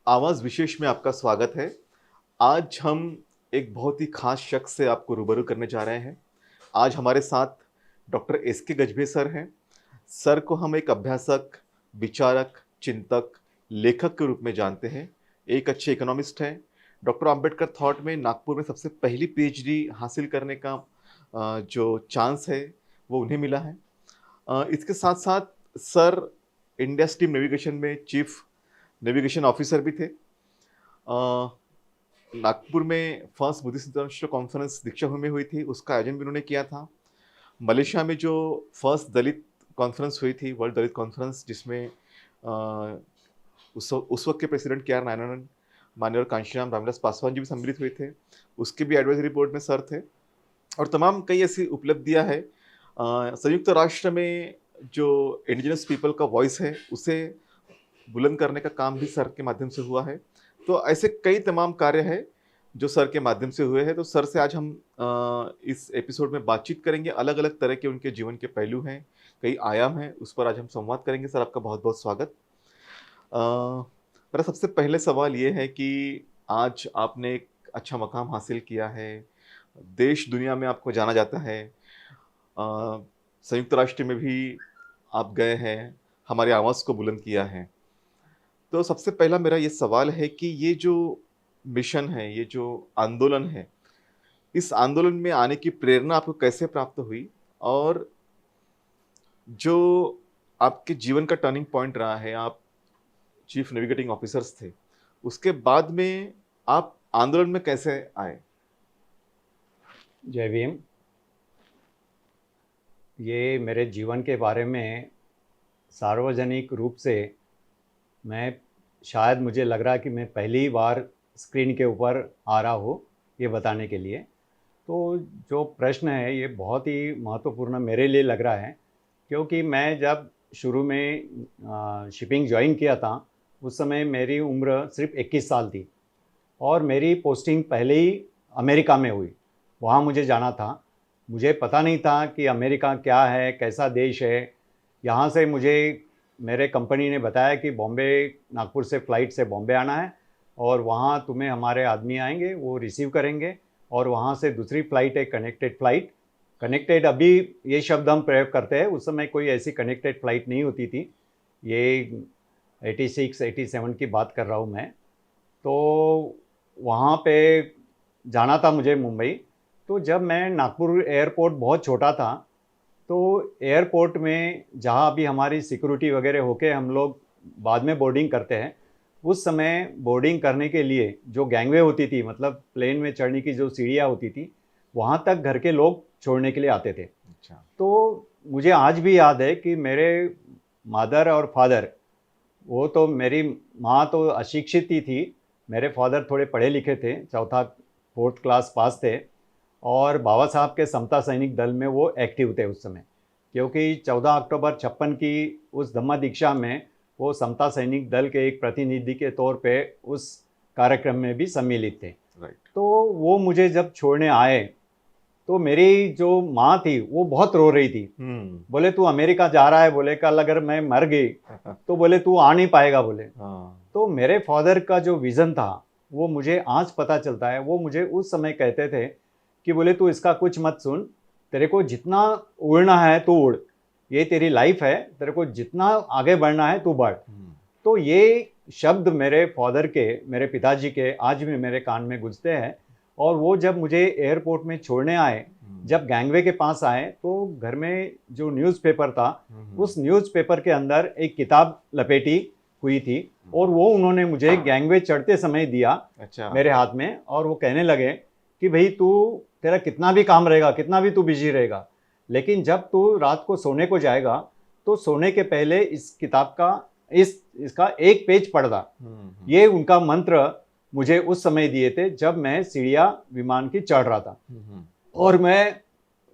आवाज़ विशेष में आपका स्वागत है। आज हम एक बहुत ही ख़ास शख्स से आपको रूबरू करने जा रहे हैं। आज हमारे साथ डॉक्टर एस के गजबे सर हैं। सर को हम एक अभ्यासक, विचारक, चिंतक, लेखक के रूप में जानते हैं। एक अच्छे इकोनॉमिस्ट हैं। डॉक्टर अम्बेडकर थॉट में नागपुर में सबसे पहली पीएचडी हासिल करने का जो चांस है, वो उन्हें मिला है। इसके साथ-साथ सर इंडिया स्टीम नेविगेशन में चीफ नेविगेशन ऑफिसर भी थे। नागपुर में first buddhist international conference Deekshabhoomi में हुई थी, उसका आयोजन भी उन्होंने किया था। मलेशिया में जो फर्स्ट दलित कॉन्फ्रेंस हुई थी, वर्ल्ड दलित कॉन्फ्रेंस, जिसमें उस वक्त के प्रेसिडेंट के आर नारायणन, माननीय कांशीराम रामविलास पासवान जी भी सम्मिलित हुए थे। उसके भी एडवाइजरी बोर्ड में सर थे और तमाम कई ऐसी उपलब्धियां हैं। संयुक्त राष्ट्र में जो इंडिजिनस पीपल का वॉइस है, उसे बुलंद करने का काम भी सर के माध्यम से हुआ है। तो ऐसे कई तमाम कार्य हैं जो सर के माध्यम से हुए हैं। तो सर से आज हम इस एपिसोड में बातचीत करेंगे। अलग अलग तरह के उनके जीवन के पहलू हैं, कई आयाम हैं, उस पर आज हम संवाद करेंगे। सर, आपका बहुत बहुत स्वागत। मेरा सबसे पहले सवाल ये है कि आज आपने एक अच्छा मकाम हासिल किया है, देश दुनिया में आपको जाना जाता है, संयुक्त राष्ट्र में भी आप गए हैं, हमारी आवाज़ को बुलंद किया है। तो सबसे पहला मेरा ये सवाल है कि ये जो मिशन है, ये जो आंदोलन है, इस आंदोलन में आने की प्रेरणा आपको कैसे प्राप्त हुई? और जो आपके जीवन का टर्निंग पॉइंट रहा है, आप चीफ नेविगेटिंग ऑफिसर्स थे, उसके बाद में आप आंदोलन में कैसे आए? जय भीम। ये मेरे जीवन के बारे में सार्वजनिक रूप से शायद मुझे लग रहा है कि मैं पहली बार स्क्रीन के ऊपर आ रहा हूँ ये बताने के लिए। तो जो प्रश्न है ये बहुत ही महत्वपूर्ण मेरे लिए लग रहा है, क्योंकि मैं जब शुरू में शिपिंग ज्वाइन किया था उस समय मेरी उम्र सिर्फ 21 साल थी और मेरी पोस्टिंग पहले ही अमेरिका में हुई। वहाँ मुझे जाना था। मुझे पता नहीं था कि अमेरिका क्या है, कैसा देश है। यहाँ से मुझे मेरे कंपनी ने बताया कि बॉम्बे, नागपुर से फ़्लाइट से बॉम्बे आना है और वहाँ तुम्हें हमारे आदमी आएंगे, वो रिसीव करेंगे और वहाँ से दूसरी फ़्लाइट है, कनेक्टेड फ़्लाइट। कनेक्टेड अभी ये शब्द हम प्रयोग करते हैं, उस समय कोई ऐसी कनेक्टेड फ़्लाइट नहीं होती थी। ये 86, 87 की बात कर रहा हूँ मैं। तो वहाँ पे जाना था मुझे मुंबई। तो जब मैं नागपुर एयरपोर्ट बहुत छोटा था, तो एयरपोर्ट में जहाँ अभी हमारी सिक्योरिटी वगैरह होके हम लोग बाद में बोर्डिंग करते हैं, उस समय बोर्डिंग करने के लिए जो गैंगवे होती थी, मतलब प्लेन में चढ़ने की जो सीढ़ियाँ होती थी, वहाँ तक घर के लोग छोड़ने के लिए आते थे। अच्छा। तो मुझे आज भी याद है कि मेरे मदर और फादर, वो तो मेरी माँ तो अशिक्षित ही थी, मेरे फादर थोड़े पढ़े लिखे थे, चौथा 4th क्लास पास थे और बाबा साहब के समता सैनिक दल में वो एक्टिव थे उस समय, क्योंकि 14 अक्टूबर 56 की उस धम्मा दीक्षा में वो समता सैनिक दल के एक प्रतिनिधि के तौर पे उस कार्यक्रम में भी सम्मिलित थे। राइट। तो वो मुझे जब छोड़ने आए तो मेरी जो माँ थी वो बहुत रो रही थी। बोले तू अमेरिका जा रहा है, बोले कल अगर मैं मर गई तो बोले तू आ नहीं पाएगा बोले। तो मेरे फादर का जो विज़न था वो मुझे आज पता चलता है। वो मुझे उस समय कहते थे कि बोले तू इसका कुछ मत सुन, तेरे को जितना उड़ना है तू उड़, ये तेरी लाइफ है, तेरे को जितना आगे बढ़ना है तू बढ़। तो ये शब्द मेरे फादर के, मेरे पिताजी के आज भी मेरे कान में गूंजते हैं। और वो जब मुझे एयरपोर्ट में छोड़ने आए, जब गैंगवे के पास आए, तो घर में जो न्यूज़पेपर था उस न्यूज़पेपर के अंदर एक किताब लपेटी हुई थी और वो उन्होंने मुझे गैंगवे चढ़ते समय दिया। अच्छा। मेरे हाथ में। और वो कहने लगे कि भाई तू, तेरा कितना भी काम रहेगा, कितना भी तू बिजी रहेगा, लेकिन जब तू रात को सोने को जाएगा तो सोने के पहले इस किताब का इसका एक पेज पढ़ना। ये उनका मंत्र मुझे उस समय दिए थे जब मैं सीढ़ियाँ विमान की चढ़ रहा था। और मैं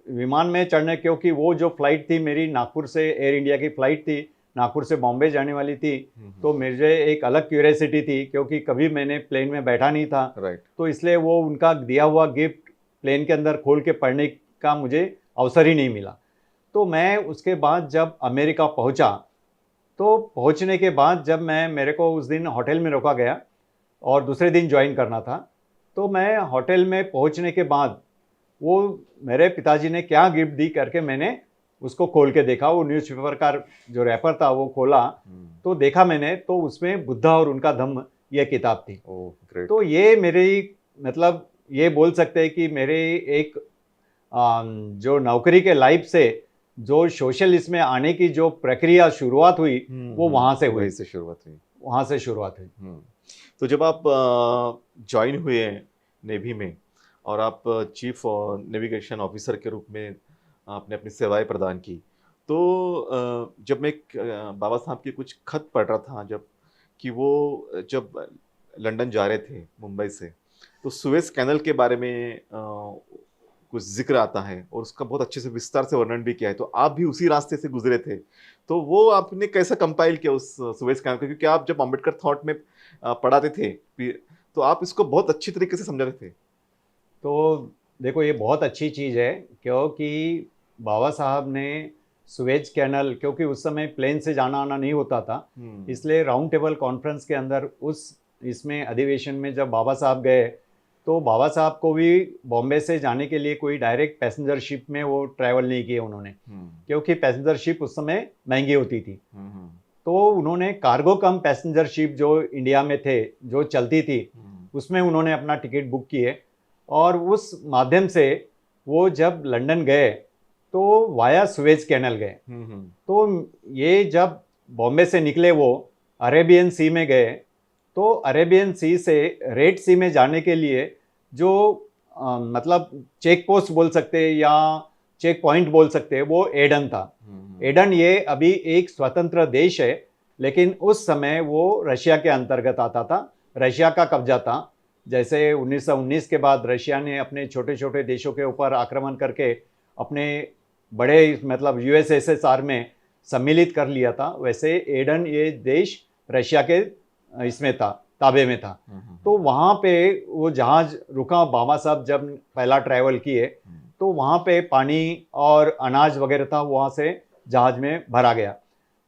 विमान में चढ़ने, क्योंकि वो जो फ्लाइट थी मेरी नागपुर से, एयर इंडिया की फ़्लाइट थी, नागपुर से बॉम्बे जाने वाली थी। तो मुझे एक अलग क्यूरियोसिटी थी, क्योंकि कभी मैंने प्लेन में बैठा नहीं था। राइट। तो इसलिए वो उनका दिया हुआ गिफ्ट प्लेन के अंदर खोल के पढ़ने का मुझे अवसर ही नहीं मिला। तो मैं उसके बाद जब अमेरिका पहुंचा, तो पहुंचने के बाद जब मेरे को उस दिन होटल में रोका गया, और दूसरे दिन ज्वाइन करना था। तो मैं होटल में पहुंचने के बाद वो मेरे पिताजी ने क्या गिफ्ट दी करके मैंने उसको खोल के देखा। वो न्यूज़पेपर का जो रैपर था वो खोला, तो देखा मैंने, तो उसमें बुद्धा और उनका धम्म ये किताब थी। Oh great. तो ये मेरी मतलब ये बोल सकते हैं कि मेरे एक जो नौकरी के लाइफ से जो सोशल इसमें आने की जो प्रक्रिया शुरुआत हुई वो वहाँ से हुई, वहीं से शुरुआत हुई। वहाँ से शुरुआत हुई। तो जब आप ज्वाइन हुए हैं नेवी में और आप चीफ नेविगेशन ऑफिसर के रूप में आपने अपनी सेवाएं प्रदान की, तो जब मैं बाबा साहब के कुछ खत पढ़ रहा था जब कि वो जब लंदन जा रहे थे मुंबई से, तो सुएज कैनल के बारे में कुछ जिक्र आता है और उसका बहुत अच्छे से विस्तार से वर्णन भी किया है। तो आप भी उसी रास्ते से गुजरे थे, तो वो आपने कैसा कंपाइल किया उस सुएज कैनल को? क्योंकि आप जब अम्बेडकर थॉट में पढ़ाते थे तो आप इसको बहुत अच्छी तरीके से समझाते थे। तो देखो ये बहुत अच्छी चीज़ है, क्योंकि बाबा साहब ने सुएज कैनल, क्योंकि उस समय प्लेन से जाना आना नहीं होता था, इसलिए राउंड टेबल कॉन्फ्रेंस के अंदर उस इसमें अधिवेशन में जब बाबा साहब गए, तो बाबा साहब को भी बॉम्बे से जाने के लिए कोई डायरेक्ट पैसेंजर शिप में वो ट्रैवल नहीं किए उन्होंने, क्योंकि पैसेंजर शिप उस समय महंगी होती थी। तो उन्होंने कार्गो कम पैसेंजर शिप जो इंडिया में थे जो चलती थी उसमें उन्होंने अपना टिकट बुक किए, और उस माध्यम से वो जब लंदन गए तो वाया सुएज कैनल गए। तो ये जब बॉम्बे से निकले वो अरेबियन सी में गए, तो अरेबियन सी से रेड सी में जाने के लिए जो मतलब चेक पोस्ट बोल सकते हैं या चेक पॉइंट बोल सकते हैं, वो एडन था। एडन ये अभी एक स्वतंत्र देश है, लेकिन उस समय वो रशिया के अंतर्गत आता था, रशिया का कब्जा था। जैसे 1919 के बाद रशिया ने अपने छोटे छोटे देशों के ऊपर आक्रमण करके अपने बड़े मतलब यूएसएसआर में सम्मिलित कर लिया था, वैसे एडन ये देश रशिया के इसमें था, ताबे में था। तो वहाँ पे वो जहाज रुका, बाबा साहब जब पहला ट्रैवल किए तो वहाँ पे पानी और अनाज वगैरह था, वहाँ से जहाज में भरा गया।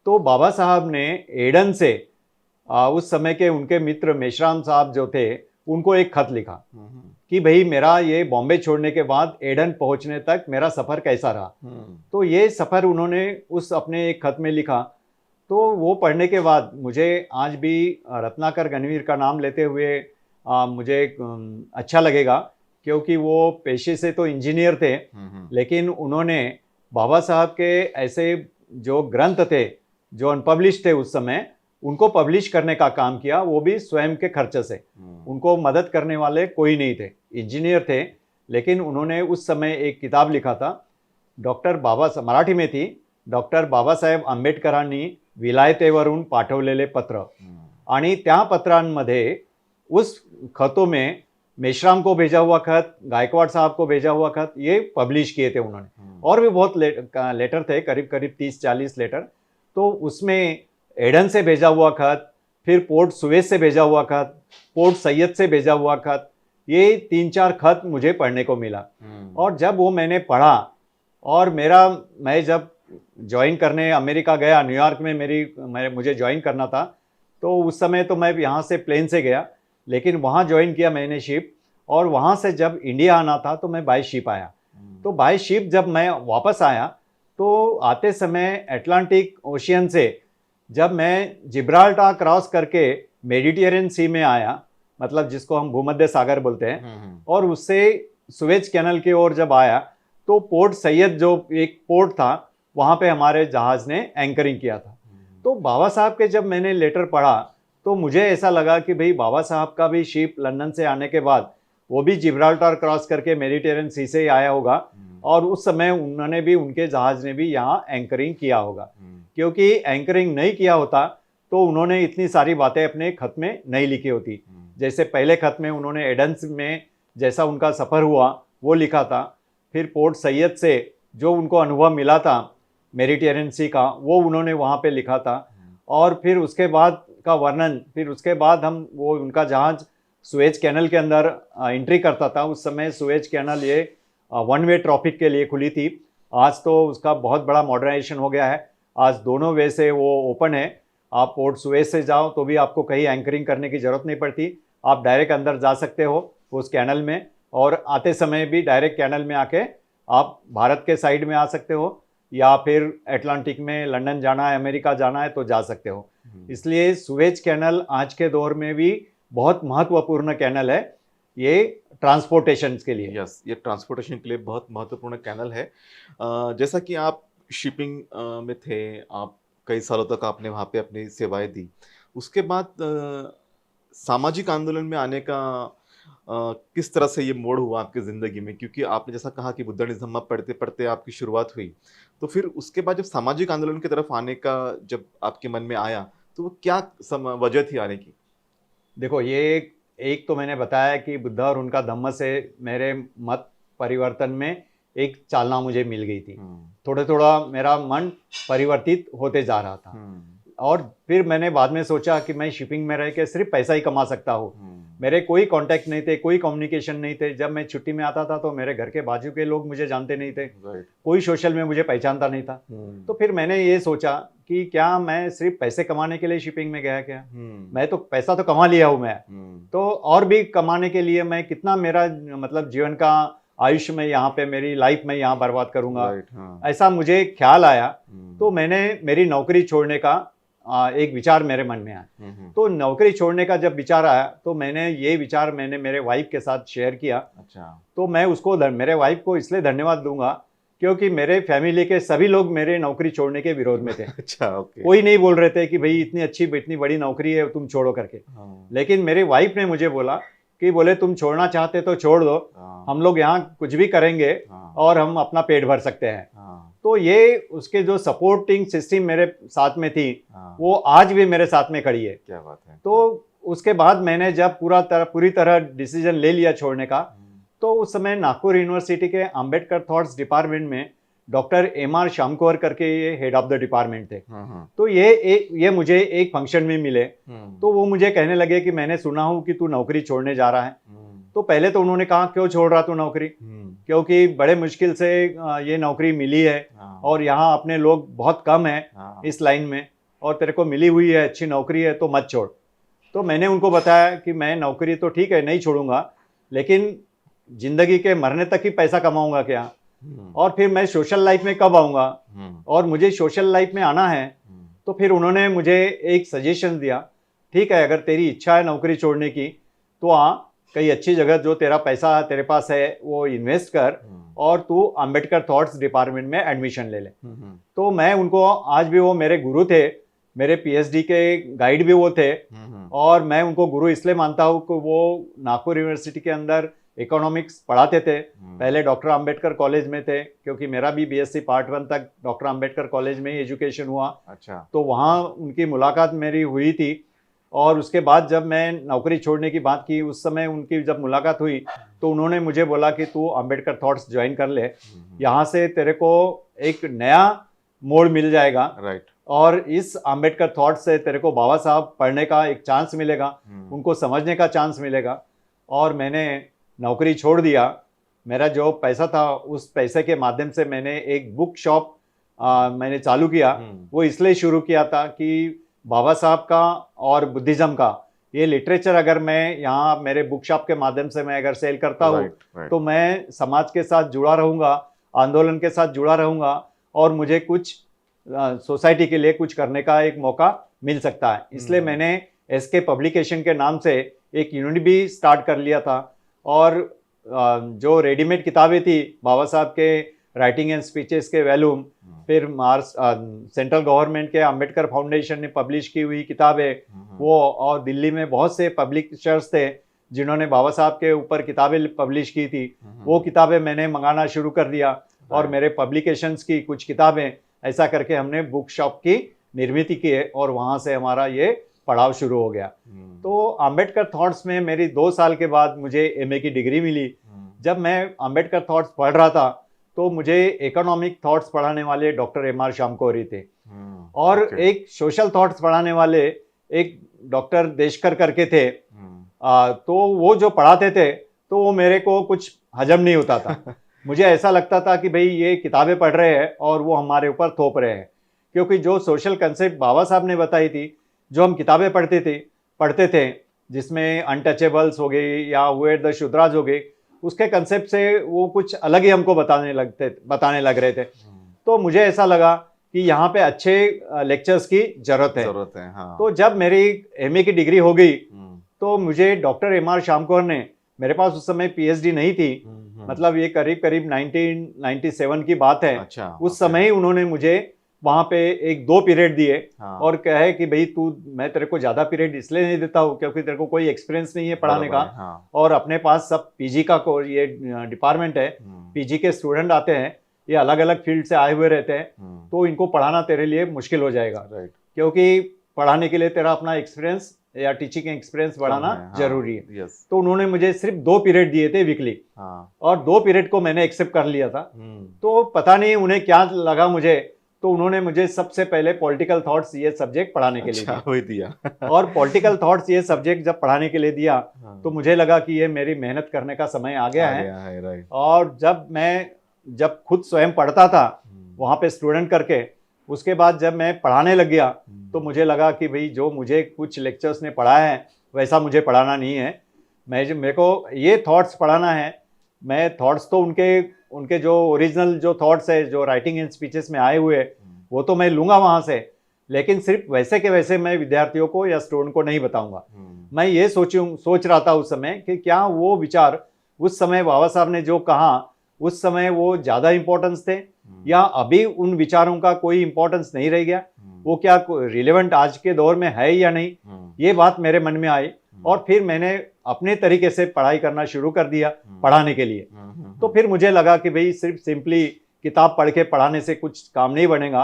तो बाबा साहब ने एडन से उस समय के उनके मित्र मेश्राम साहब जो थे उनको एक खत लिखा कि भाई मेरा ये बॉम्बे छोड़ने के बाद एडन पहुंचने तक मेरा सफ़र कैसा रहा। तो ये सफ़र उन्होंने उस अपने एक खत में लिखा। तो वो पढ़ने के बाद मुझे आज भी रत्नाकर गणवीर का नाम लेते हुए मुझे अच्छा लगेगा, क्योंकि वो पेशे से तो इंजीनियर थे, लेकिन उन्होंने बाबा साहब के ऐसे जो ग्रंथ थे जो अनपब्लिश थे उस समय, उनको पब्लिश करने का काम किया, वो भी स्वयं के खर्चे से। उनको मदद करने वाले कोई नहीं थे, इंजीनियर थे, लेकिन उन्होंने उस समय एक किताब लिखा था, मराठी में थी, डॉक्टर बाबासाहेब आंबेडकरांनी विलायतेवरून पाठवलेले पत्र। आणि त्या पत्रांमध्ये उस खतों में मेश्राम को भेजा हुआ खत, गायकवाड़ साहब को भेजा हुआ खत, ये पब्लिश किए थे उन्होंने। और भी बहुत लेटर थे, करीब करीब 30-40 लेटर। तो उसमें एडन से भेजा हुआ खत, फिर पोर्ट सुएज से भेजा हुआ खत, पोर्ट सैयद से भेजा हुआ खत, ये 3-4 खत मुझे पढ़ने को मिला। और जब वो मैंने पढ़ा और मैं जब ज्वाइन करने अमेरिका गया, न्यूयॉर्क में मुझे ज्वाइन करना था, तो उस समय तो मैं यहाँ से प्लेन से गया, लेकिन वहाँ ज्वाइन किया मैंने शिप, और वहाँ से जब इंडिया आना था तो मैं बाय शिप आया। तो बाय शिप जब मैं वापस आया तो आते समय अटलांटिक ओशियन से जब मैं जिब्राल्टर क्रॉस करके मेडिटेरियन सी में आया, मतलब जिसको हम भूमध्य सागर बोलते हैं, और उससे सुएज कैनल की ओर जब आया तो पोर्ट सैयद जो एक पोर्ट था वहाँ पे हमारे जहाज ने एंकरिंग किया था। तो बाबा साहब के जब मैंने लेटर पढ़ा तो मुझे ऐसा लगा कि भाई बाबा साहब का भी शिप लंदन से आने के बाद वो भी जिब्राल्टर क्रॉस करके मेडिटेरियन सी से ही आया होगा, और उस समय उनके जहाज ने भी यहाँ एंकरिंग किया होगा। क्योंकि एंकरिंग नहीं किया होता तो उन्होंने इतनी सारी बातें अपने खत में नहीं लिखी होती। जैसे पहले खत में उन्होंने एडेंस में जैसा उनका सफ़र हुआ वो लिखा था, फिर पोर्ट सैयद से जो उनको अनुभव मिला था मेडिटेरियन सी का वो उन्होंने वहाँ पे लिखा था, और फिर उसके बाद का वर्णन, फिर उसके बाद उनका जहाज सुएज कैनल के अंदर एंट्री करता था। उस समय सुएज कैनल ये वन वे ट्रैफिक के लिए खुली थी, आज तो उसका बहुत बड़ा मॉडर्नाइजेशन हो गया है, आज दोनों वे से वो ओपन है। आप पोर्ट सुएज से जाओ तो भी आपको कहीं एंकरिंग करने की ज़रूरत नहीं पड़ती, आप डायरेक्ट अंदर जा सकते हो उस कैनल में, और आते समय भी डायरेक्ट कैनल में आके आप भारत के साइड में आ सकते हो, या फिर अटलांटिक में लंदन जाना है, अमेरिका जाना है तो जा सकते हो। इसलिए सुएज कैनल आज के दौर में भी बहुत महत्वपूर्ण कैनल है ये ट्रांसपोर्टेशन के लिए। यस, ये ट्रांसपोर्टेशन के लिए बहुत महत्वपूर्ण कैनल है। जैसा कि आप शिपिंग में थे, आप कई सालों तक आपने वहाँ पे अपनी सेवाएं दी। उसके बाद सामाजिक आंदोलन में आने का किस तरह से ये मोड़ हुआ आपकी ज़िंदगी में? क्योंकि आपने जैसा कहा कि बुद्धा निज़म्मा पढ़ते-पढ़ते आपकी शुरुआत हुई। तो फिर उसके बाद जब सामाजिक आंदोलन की तरफ आने का जब आपके मन में आया, तो वो क्या वजह थी आने की? देखो, ये एक तो मैंने बताया कि बुद्धा और उनका धम्म से मेरे मत परिवर्तन में एक चालना मुझे मिल गई थी। थोड़ा थोड़ा मेरा मन परिवर्तित होते जा रहा था। और फिर मैंने बाद में सोचा कि मैं शिपिंग में रह के सिर्फ पैसा ही कमा सकता हूँ। मेरे कोई कांटेक्ट नहीं थे, कोई कम्युनिकेशन नहीं थे। जब मैं छुट्टी में आता था तो मेरे घर के बाजू के लोग मुझे जानते नहीं थे, कोई सोशल में मुझे पहचानता नहीं था। तो फिर मैंने ये सोचा कि क्या मैं सिर्फ पैसे कमाने के लिए शिपिंग में गया क्या? मैं तो पैसा तो कमा लिया हूँ मैं, तो और भी कमाने के लिए मैं कितना मेरा मतलब जीवन का आयुष्य में यहाँ पे मेरी लाइफ में यहाँ बर्बाद करूंगा। ऐसा मुझे ख्याल आया। तो मैंने मेरी नौकरी छोड़ने का एक विचार मेरे मन में आया। तो नौकरी छोड़ने का जब विचार आया तो मैंने ये विचार मेरे वाइफ के साथ शेयर किया। अच्छा। तो मैं उसको मेरे वाइफ को इसलिए धन्यवाद दूंगा क्योंकि मेरे फैमिली के सभी लोग मेरे नौकरी छोड़ने के विरोध में थे। अच्छा, ओके। कोई नहीं बोल रहे थे कि भाई इतनी बड़ी नौकरी है तुम छोड़ो करके। लेकिन मेरे वाइफ ने मुझे बोला कि बोले तुम छोड़ना चाहते तो छोड़ दो, हम लोग यहाँ कुछ भी करेंगे और हम अपना पेट भर सकते हैं। तो ये उसके जो सपोर्टिंग सिस्टम मेरे साथ में थी वो आज भी मेरे साथ में खड़ी है। क्या बात है। तो उसके बाद मैंने जब पूरी तरह डिसीजन ले लिया छोड़ने का, तो उस समय नागपुर यूनिवर्सिटी के अंबेडकर थॉट्स डिपार्टमेंट में डॉक्टर एम.आर. शामकोर करके ये हेड ऑफ द डिपार्टमेंट थे। तो ये मुझे एक फंक्शन में मिले। तो वो मुझे कहने लगे कि मैंने सुना हूँ कि तू नौकरी छोड़ने जा रहा है। तो पहले तो उन्होंने कहा क्यों छोड़ रहा तू नौकरी, क्योंकि बड़े मुश्किल से ये नौकरी मिली है और यहाँ अपने लोग बहुत कम है इस लाइन में, और तेरे को मिली हुई है अच्छी नौकरी है तो मत छोड़। तो मैंने उनको बताया कि मैं नौकरी तो ठीक है नहीं छोड़ूंगा, लेकिन जिंदगी के मरने तक ही पैसा कमाऊंगा क्या, और फिर मैं सोशल लाइफ में कब आऊंगा, और मुझे सोशल लाइफ में आना है। तो फिर उन्होंने मुझे एक सजेशन दिया, ठीक है अगर तेरी इच्छा है नौकरी छोड़ने की तो कई अच्छी जगह जो तेरा पैसा तेरे पास है वो इन्वेस्ट कर और तू अंबेडकर थॉट्स डिपार्टमेंट में एडमिशन ले ले। तो मैं उनको, आज भी वो मेरे गुरु थे, मेरे पीएचडी के गाइड भी वो थे, और मैं उनको गुरु इसलिए मानता हूँ कि वो नागपुर यूनिवर्सिटी के अंदर इकोनॉमिक्स पढ़ाते थे। पहले डॉक्टर अंबेडकर कॉलेज में थे, क्योंकि मेरा भी बीएससी पार्ट 1 तक डॉक्टर अंबेडकर कॉलेज में ही एजुकेशन हुआ। अच्छा। तो वहाँ उनकी मुलाकात मेरी हुई थी, और उसके बाद जब मैं नौकरी छोड़ने की बात की उस समय उनकी जब मुलाकात हुई तो उन्होंने मुझे बोला कि तू अंबेडकर थॉट्स ज्वाइन कर ले, यहाँ से तेरे को एक नया मोड़ मिल जाएगा। राइट। और इस अंबेडकर थॉट्स से तेरे को बाबा साहब पढ़ने का एक चांस मिलेगा, उनको समझने का चांस मिलेगा। और मैंने नौकरी छोड़ दिया। मेरा जो पैसा था उस पैसे के माध्यम से मैंने एक बुक शॉप मैंने चालू किया। वो इसलिए शुरू किया था कि बाबा साहब का और बुद्धिज्म का ये लिटरेचर अगर मैं यहाँ मेरे बुक शॉप के माध्यम से मैं अगर सेल करता हूँ तो मैं समाज के साथ जुड़ा रहूँगा, आंदोलन के साथ जुड़ा रहूँगा, और मुझे कुछ सोसाइटी के लिए कुछ करने का एक मौका मिल सकता है। इसलिए मैंने एसके पब्लिकेशन के नाम से एक यूनिट भी स्टार्ट कर लिया था। और जो रेडीमेड किताबें थी बाबा साहब के राइटिंग एंड स्पीचेस के वैल्यूम, फिर सेंट्रल गवर्नमेंट के अंबेडकर फाउंडेशन ने पब्लिश की हुई किताबें वो, और दिल्ली में बहुत से पब्लिशर्स थे जिन्होंने बाबा साहब के ऊपर किताबें पब्लिश की थी, वो किताबें मैंने मंगाना शुरू कर दिया। और मेरे पब्लिकेशंस की कुछ किताबें, ऐसा करके हमने बुक शॉप की निर्मित की है, और वहाँ से हमारा ये पड़ाव शुरू हो गया। तो अंबेडकर थॉट्स में मेरी 2 साल के बाद मुझे एमए की डिग्री मिली। जब मैं अंबेडकर थॉट्स पढ़ रहा था तो मुझे इकोनॉमिक थॉट्स पढ़ाने वाले डॉक्टर एम.आर. शामकोरी थे, और एक सोशल थॉट्स पढ़ाने वाले एक डॉक्टर देशकर करके थे। तो वो जो पढ़ाते थे तो वो मेरे को कुछ हजम नहीं होता था। मुझे ऐसा लगता था कि भाई ये किताबें पढ़ रहे हैं और वो हमारे ऊपर थोप रहे हैं, क्योंकि जो सोशल कंसेप्ट बाबा साहब ने बताई थी, जो हम किताबें पढ़ते थे जिसमें अनटचेबल्स हो गई या वेयर द शूद्राज हो गई, उसके कंसेप्ट से वो कुछ अलग ही हमको बताने लग रहे थे। तो मुझे ऐसा लगा कि यहाँ पे अच्छे लेक्चर्स की जरूरत है। हाँ। तो जब मेरी एमए की डिग्री हो गई तो मुझे डॉक्टर एमआर शामकौर ने, मेरे पास उस समय पीएचडी नहीं थी, मतलब ये करीब करीब 1997 की बात है। अच्छा, उस समय ही उन्होंने मुझे वहां पे 1-2 पीरियड दिए। हाँ। और कहे कि भाई तू, मैं तेरे को ज्यादा पीरियड इसलिए नहीं देता हूँ क्योंकि तेरे को कोई एक्सपीरियंस नहीं है पढ़ाने का। हाँ। और अपने पास सब पीजी का ये डिपार्टमेंट है, पीजी के स्टूडेंट आते हैं, ये अलग अलग फील्ड से आए हुए रहते हैं, तो इनको पढ़ाना तेरे लिए मुश्किल हो जाएगा, क्योंकि पढ़ाने के लिए तेरा अपना एक्सपीरियंस या टीचिंग एक्सपीरियंस बढ़ाना जरूरी है। तो उन्होंने मुझे सिर्फ 2 पीरियड दिए थे वीकली, और 2 पीरियड को मैंने एक्सेप्ट कर लिया था। तो पता नहीं उन्हें क्या लगा मुझे, तो उन्होंने मुझे सबसे पहले पॉलिटिकल थॉट्स ये सब्जेक्ट पढ़ाने के लिए दिया। और पॉलिटिकल थॉट्स ये सब्जेक्ट जब पढ़ाने के लिए दिया तो मुझे लगा कि ये मेरी मेहनत करने का समय आ गया है। और जब खुद स्वयं पढ़ता था वहां पे स्टूडेंट करके, उसके बाद जब मैं पढ़ाने लग गया तो मुझे लगा कि भाई जो मुझे कुछ लेक्चर्स ने पढ़ाया है वैसा मुझे पढ़ाना नहीं है। मेरे को ये थॉट्स पढ़ाना है। मैं थॉट्स तो उनके जो ओरिजिनल जो थॉट्स है, जो राइटिंग एंड स्पीचेस में आए हुए, वो तो मैं लूंगा वहां से, लेकिन सिर्फ वैसे के वैसे मैं विद्यार्थियों को या स्टूडेंट को नहीं बताऊंगा। मैं ये सोच रहा था उस समय कि क्या वो विचार उस समय बाबा साहब ने जो कहा उस समय वो ज्यादा इंपॉर्टेंस थे, या अभी उन विचारों का कोई इंपॉर्टेंस नहीं रह गया, वो क्या रिलेवेंट आज के दौर में है या नहीं। ये बात मेरे मन में आई और फिर मैंने अपने तरीके से पढ़ाई करना शुरू कर दिया पढ़ाने के लिए। तो फिर मुझे लगा कि भाई सिर्फ सिंपली किताब पढ़ के पढ़ाने से कुछ काम नहीं बनेगा,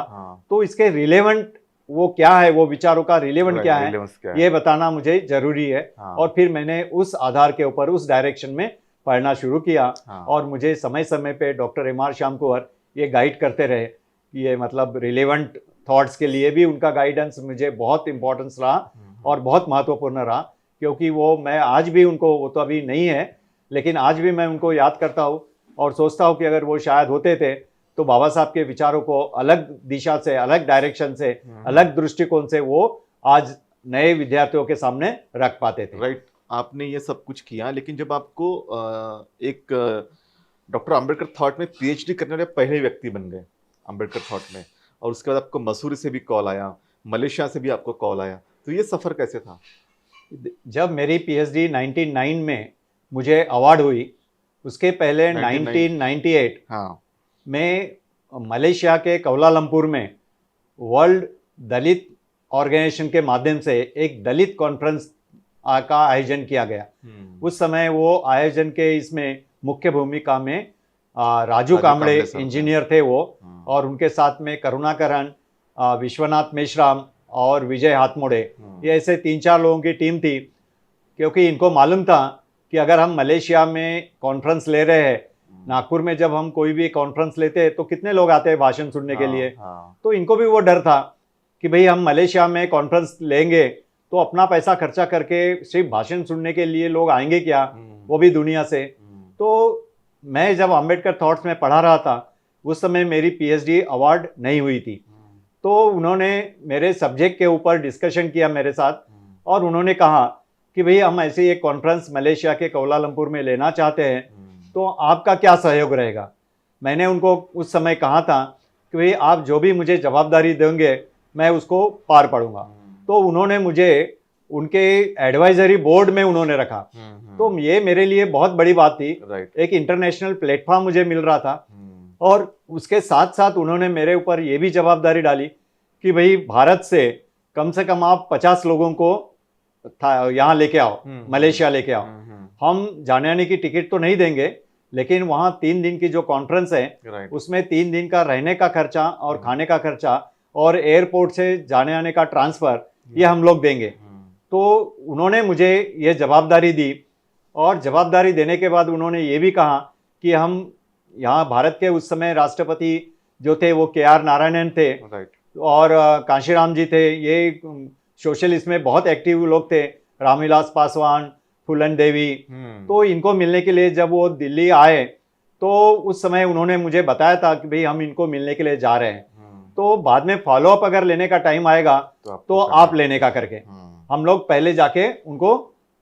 तो इसके रिलेवेंट वो क्या है, वो विचारों का रिलेवेंट क्या है, ये बताना मुझे जरूरी है। और फिर मैंने उस आधार के ऊपर उस डायरेक्शन में पढ़ना शुरू किया। और मुझे समय समय पे डॉक्टर एमआर शामकौर ये गाइड करते रहे, ये मतलब रिलेवेंट थॉट्स के लिए भी उनका गाइडेंस मुझे बहुत इंपॉर्टेंस रहा और बहुत महत्वपूर्ण रहा, क्योंकि वो मैं आज भी उनको, वो तो अभी नहीं है लेकिन आज भी मैं उनको याद करता हूँ और सोचता हूँ कि अगर वो शायद होते थे तो बाबा साहब के विचारों को अलग दिशा से, अलग डायरेक्शन से, अलग दृष्टिकोण से वो आज नए विद्यार्थियों के सामने रख पाते थे। राइट, आपने ये सब कुछ किया, लेकिन जब आपको एक डॉक्टर अंबेडकर थॉट में पीएचडी करने वाले पहले व्यक्ति बन गए अंबेडकर थॉट में, और उसके बाद आपको मसूरी से भी कॉल आया, मलेशिया से भी आपको कॉल आया, तो ये सफ़र कैसे था? जब मेरी पीएचडी 99 में मुझे अवार्ड हुई, उसके पहले 1998 में मलेशिया के कुआलालंपुर में वर्ल्ड दलित ऑर्गेनाइजेशन के माध्यम से एक दलित कॉन्फ्रेंस का आयोजन किया गया। उस समय वो आयोजन के इसमें मुख्य भूमिका में राजू कांबड़े इंजीनियर थे वो, और उनके साथ में करुणाकरन, विश्वनाथ मेश्राम और विजय हाथमोड़े, ये ऐसे 3-4 लोगों की टीम थी। क्योंकि इनको मालूम था कि अगर हम मलेशिया में कॉन्फ्रेंस ले रहे हैं, नागपुर में जब हम कोई भी कॉन्फ्रेंस लेते हैं तो कितने लोग आते हैं भाषण सुनने के लिए, तो इनको भी वो डर था कि भाई हम मलेशिया में कॉन्फ्रेंस लेंगे तो अपना पैसा खर्चा करके सिर्फ भाषण सुनने के लिए लोग आएंगे क्या, वो भी दुनिया से। तो मैं जब अंबेडकर थॉट्स में पढ़ा रहा था उस समय मेरी पीएचडी अवार्ड नहीं हुई थी, तो उन्होंने मेरे सब्जेक्ट के ऊपर डिस्कशन किया मेरे साथ, और उन्होंने कहा कि भाई हम ऐसे एक कॉन्फ्रेंस मलेशिया के कुआलालंपुर में लेना चाहते हैं, तो आपका क्या सहयोग रहेगा। मैंने उनको उस समय कहा था कि भाई आप जो भी मुझे जवाबदारी देंगे मैं उसको पार पड़ूंगा। तो उन्होंने मुझे उनके एडवाइजरी बोर्ड में उन्होंने रखा। तो ये मेरे लिए बहुत बड़ी बात थी। एक इंटरनेशनल प्लेटफॉर्म मुझे मिल रहा था, और उसके साथ साथ उन्होंने मेरे ऊपर ये भी जवाबदारी डाली कि भाई भारत से कम आप 50 लोगों को यहाँ लेके आओ, मलेशिया लेके आओ। हम जाने आने की टिकट तो नहीं देंगे, लेकिन वहाँ 3 दिन की जो कॉन्फ्रेंस है उसमें 3 दिन का रहने का खर्चा और खाने का खर्चा और एयरपोर्ट से जाने आने का ट्रांसफर ये हम लोग देंगे। तो उन्होंने मुझे ये जवाबदारी दी, और जवाबदारी देने के बाद उन्होंने ये भी कहा कि हम यहाँ भारत के उस समय राष्ट्रपति जो थे वो KR नारायणन थे, और कांशीराम जी थे, ये सोशलिस्ट में बहुत एक्टिव लोग थे, रामविलास पासवान, फूलन देवी। तो इनको मिलने के लिए जब वो दिल्ली आए तो उस समय उन्होंने मुझे बताया था कि भाई हम इनको मिलने के लिए जा रहे हैं, तो बाद में फॉलोअप अगर लेने का टाइम आएगा तो आप लेने का करके। हम लोग पहले जाके उनको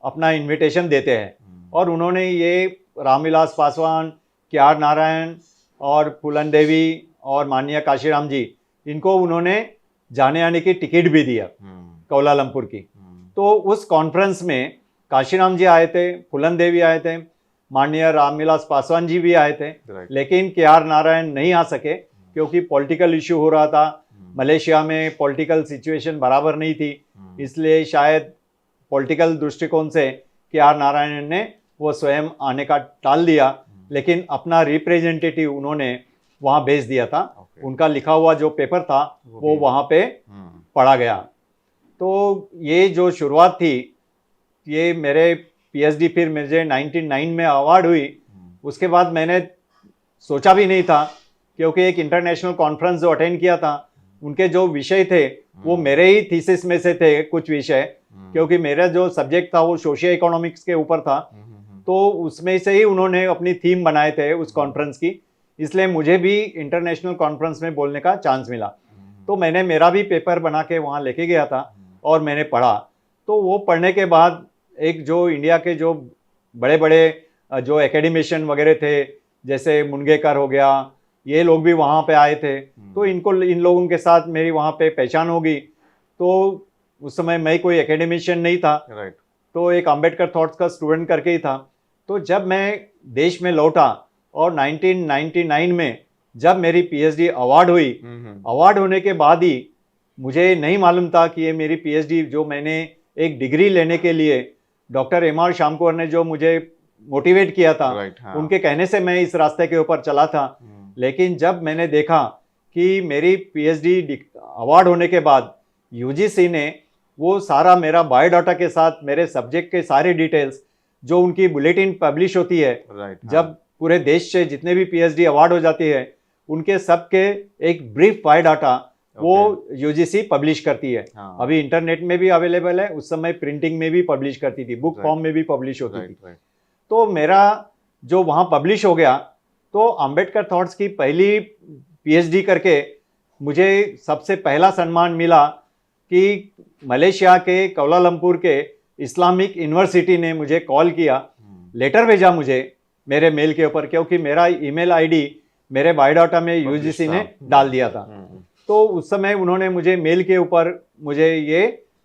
अपना इनविटेशन देते हैं। और उन्होंने ये रामविलास पासवान, के.आर. नारायण और फूलन देवी और माननीय काशीराम जी, इनको उन्होंने जाने आने की टिकट भी दिया कोलालमपुर की। तो उस कॉन्फ्रेंस में काशीराम जी आए थे, फूलन देवी आए थे, माननीय रामविलास पासवान जी भी आए थे, लेकिन के.आर. नारायण नहीं आ सके क्योंकि पॉलिटिकल इशू हो रहा था। मलेशिया में पॉलिटिकल सिचुएशन बराबर नहीं थी, इसलिए शायद पॉलिटिकल दृष्टिकोण से के.आर. नारायण ने वो स्वयं आने का टाल दिया, लेकिन अपना रिप्रेजेंटेटिव उन्होंने वहाँ भेज दिया था। उनका लिखा हुआ जो पेपर था वो वहाँ पे पढ़ा गया। तो ये जो शुरुआत थी, ये मेरे पीएचडी, फिर मुझे 99 में अवार्ड हुई। उसके बाद मैंने सोचा भी नहीं था, क्योंकि एक इंटरनेशनल कॉन्फ्रेंस जो अटेंड किया था, उनके जो विषय थे वो मेरे ही थीसिस में से थे कुछ विषय, क्योंकि मेरा जो सब्जेक्ट था वो सोशियो इकोनॉमिक्स के ऊपर था। तो उसमें से ही उन्होंने अपनी थीम बनाए थे उस कॉन्फ्रेंस की, इसलिए मुझे भी इंटरनेशनल कॉन्फ्रेंस में बोलने का चांस मिला। तो मैंने मेरा भी पेपर बना के वहाँ लेके गया था और मैंने पढ़ा। तो वो पढ़ने के बाद एक जो इंडिया के जो बड़े बड़े जो एकेडमिशियन वगैरह थे, जैसे मुनगेकर हो गया, ये लोग भी वहाँ पे आए थे। तो इन लोगों के साथ मेरी वहाँ पे पहचान हो गई। तो उस समय मैं कोई एकेडमिशियन नहीं था, तो एक अंबेडकर थॉट्स का स्टूडेंट करके ही था। तो जब मैं देश में लौटा और 1999 में जब मेरी पीएचडी अवार्ड हुई, अवार्ड होने के बाद ही मुझे नहीं मालूम था कि ये मेरी पीएचडी, जो मैंने एक डिग्री लेने के लिए डॉक्टर एम.आर. शामकुवर ने जो मुझे मोटिवेट किया था, उनके कहने से मैं इस रास्ते के ऊपर चला था। लेकिन जब मैंने देखा कि मेरी पीएचडी अवार्ड होने के बाद यूजीसी ने वो सारा मेरा बायोडाटा के साथ मेरे सब्जेक्ट के सारे डिटेल्स, जो उनकी बुलेटिन पब्लिश होती है, जब पूरे देश से जितने भी पीएचडी अवार्ड हो जाती है, उनके सबके एक ब्रीफ बायोडाटा वो यूजीसी पब्लिश करती है। अभी इंटरनेट में भी अवेलेबल है, उस समय प्रिंटिंग में भी पब्लिश करती थी, बुक फॉर्म में भी पब्लिश होती थी। तो मेरा जो वहाँ पब्लिश हो गया, तो अंबेडकर थॉट्स की पहली पीएचडी करके मुझे सबसे पहला सम्मान मिला कि मलेशिया के कोलालमपुर के इस्लामिक यूनिवर्सिटी ने मुझे कॉल किया, लेटर भेजा मुझे मेरे मेल के ऊपर, क्योंकि मेरा ईमेल आईडी मेरे बायोडाटा में यूजीसी ने डाल दिया था। तो उस समय उन्होंने मुझे मेल के ऊपर मुझे ये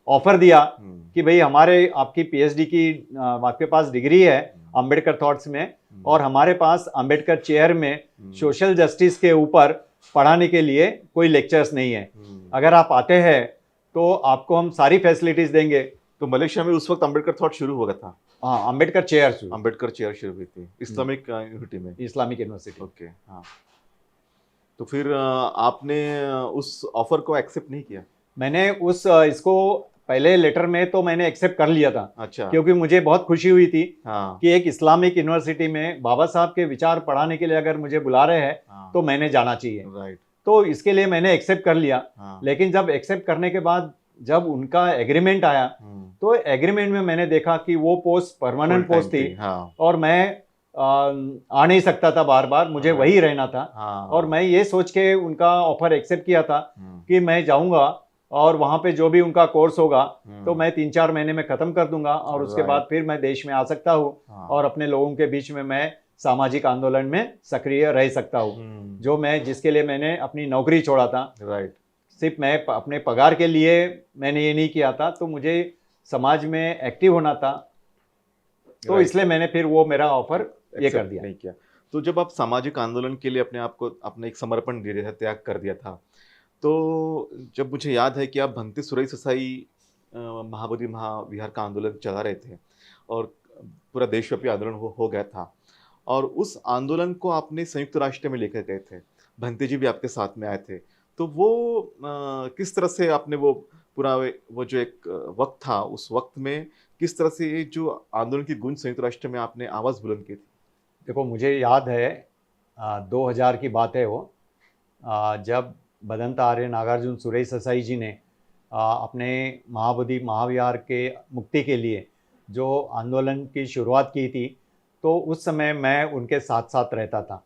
ऑफर दिया कि भाई हमारे आपकी पीएचडी की आपके पास डिग्री है अंबेडकर थॉट्स में, और हमारे पास अंबेडकर चेयर में सोशल जस्टिस के ऊपर पढ़ाने के लिए कोई लेक्चर्स नहीं है, अगर आप आते हैं तो आपको हम सारी फैसिलिटीज देंगे। तो मलेशिया में उस वक्त अंबेडकर थॉट शुरू हुआ था? हाँ, अंबेडकर चेयर शुरू हुई थी इस्लामिक यूनिवर्सिटी में। Islamic university. ओके, हाँ। तो फिर आपने उस ऑफर को एक्सेप्ट नहीं किया? मैंने इसको पहले लेटर में तो मैंने एक्सेप्ट कर लिया था। अच्छा। क्योंकि मुझे बहुत खुशी हुई थी हाँ। कि एक इस्लामिक यूनिवर्सिटी में बाबा साहब के विचार पढ़ाने के लिए अगर मुझे बुला रहे हैं, हाँ। तो मैंने जाना चाहिए। राइट। तो इसके लिए मैंने एक्सेप्ट कर लिया। हाँ। लेकिन जब एक्सेप्ट करने के बाद जब उनका एग्रीमेंट आया, तो एग्रीमेंट में मैंने देखा कि वो पोस्ट परमानेंट पोस्ट थी। हाँ। और मैं आ नहीं सकता था बार बार, मुझे वही रहना था। हाँ। और मैं ये सोच के उनका ऑफर एक्सेप्ट किया था कि मैं जाऊंगा और वहाँ पे जो भी उनका कोर्स होगा तो मैं 3-4 महीने में ख़त्म कर दूंगा, और उसके बाद फिर मैं देश में आ सकता हूँ। हाँ। और अपने लोगों के बीच में मैं सामाजिक आंदोलन में सक्रिय रह सकता हूँ, जो मैं जिसके लिए मैंने अपनी नौकरी छोड़ा था। राइट। सिर्फ मैं अपने पगार के लिए मैंने ये नहीं किया था, तो मुझे समाज में एक्टिव होना था, तो इसलिए मैंने फिर वो मेरा ऑफर ये कर दिया। नहीं किया। तो जब आप सामाजिक आंदोलन के लिए अपने आप को अपने एक समर्पण दे दिया था, त्याग कर दिया था, तो जब मुझे याद है कि आप भंते सुरई ससाई महाबोधि महाविहार का आंदोलन चला रहे थे और पूरा देशव्यापी आंदोलन हो गया था, और उस आंदोलन को आपने संयुक्त राष्ट्र में लेकर गए थे, भंते जी भी आपके साथ में आए थे। तो वो किस तरह से आपने वो पूरा वो जो एक वक्त था, उस वक्त में किस तरह से ये जो आंदोलन की गूंज संयुक्त राष्ट्र में आपने आवाज़ बुलंद की थी? देखो, मुझे याद है 2000 की बात है वो, जब भदंत आर्य नागार्जुन सुरई ससाई जी ने अपने महाबोधि महाविहार के मुक्ति के लिए जो आंदोलन की शुरुआत की थी, तो उस समय मैं उनके साथ साथ रहता था।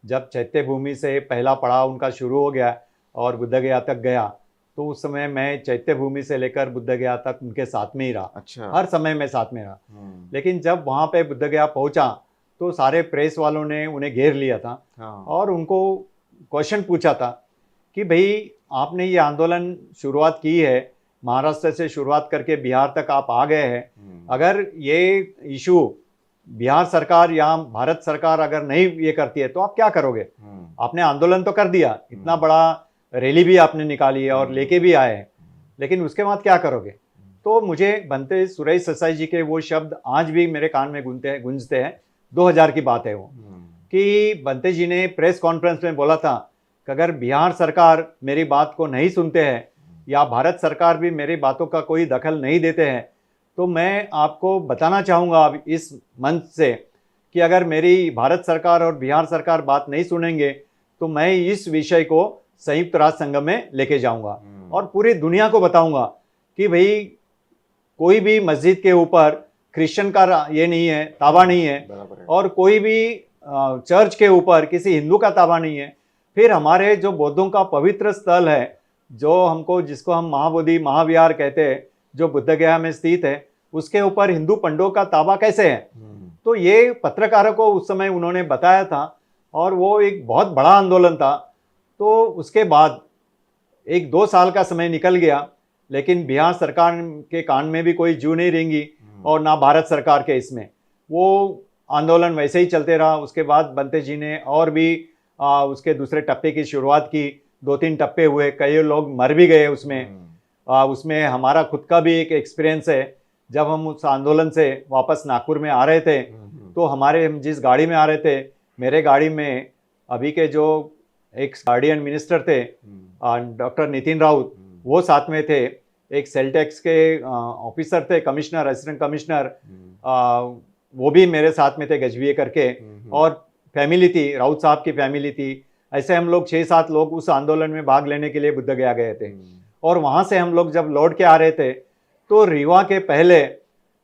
जब चैत्य भूमि से पहला पड़ाव उनका शुरू हो गया और बुद्धगया तक गया, तो उस समय मैं चैत्य भूमि से लेकर बुद्ध गया तक उनके साथ में ही रहा। अच्छा। हर समय मैं साथ में रहा। लेकिन जब वहाँ पे बुद्ध गया पहुँचा तो सारे प्रेस वालों ने उन्हें घेर लिया था हाँ। और उनको क्वेश्चन पूछा था कि भाई आपने ये आंदोलन शुरुआत की है, महाराष्ट्र से शुरुआत करके बिहार तक आप आ गए हैं, अगर ये इशू बिहार सरकार या भारत सरकार अगर नहीं ये करती है तो आप क्या करोगे? आपने आंदोलन तो कर दिया, इतना बड़ा रैली भी आपने निकाली है और लेके भी आए हैं, लेकिन उसके बाद क्या करोगे? तो मुझे बनते सुरेश देसाई जी के वो शब्द आज भी मेरे कान में गूंजते हैं। 2000 की बात है वो, कि बनते जी ने प्रेस कॉन्फ्रेंस में बोला था कि अगर बिहार सरकार मेरी बात को नहीं सुनते हैं या भारत सरकार भी मेरी बातों का कोई दखल नहीं देते हैं तो मैं आपको बताना चाहूँगा अब इस मंच से कि अगर मेरी भारत सरकार और बिहार सरकार बात नहीं सुनेंगे तो मैं इस विषय को संयुक्त राष्ट्र संघ में लेके जाऊंगा और पूरी दुनिया को बताऊंगा कि भाई कोई भी मस्जिद के ऊपर क्रिश्चियन का ये नहीं है, ताबा नहीं है, और कोई भी चर्च के ऊपर किसी हिंदू का ताबा नहीं है। फिर हमारे जो बौद्धों का पवित्र स्थल है, जो जिसको हम महाबोधि महाविहार कहते हैं, जो बुद्ध गया में स्थित है, उसके ऊपर हिंदू पंडों का ताबा कैसे है? तो ये पत्रकारों को उस समय उन्होंने बताया था और वो एक बहुत बड़ा आंदोलन था। तो उसके बाद 1-2 साल का समय निकल गया, लेकिन बिहार सरकार के कान में भी कोई जू नहीं रेंगी और ना भारत सरकार के इसमें, वो आंदोलन वैसे ही चलते रहा। उसके बाद बनते जी ने और भी उसके दूसरे टप्पे की शुरुआत की। 2-3 टप्पे हुए, कई लोग मर भी गए उसमें। उसमें हमारा खुद का भी एक एक्सपीरियंस है। जब हम उस आंदोलन से वापस नागपुर में आ रहे थे तो हम जिस गाड़ी में आ रहे थे, मेरे गाड़ी में अभी के जो एक गार्डियन मिनिस्टर थे डॉक्टर नितिन राउत, वो साथ में थे। एक सेल टैक्स के ऑफिसर थे, कमिश्नर, असिस्टेंट कमिश्नर, वो भी मेरे साथ में थे, गजबीए करके। और फैमिली थी, राउत साहब की फैमिली थी। ऐसे हम लोग 6-7 लोग उस आंदोलन में भाग लेने के लिए बुद्ध गया गए थे। और वहाँ से हम लोग जब लौट के आ रहे थे तो रीवा के पहले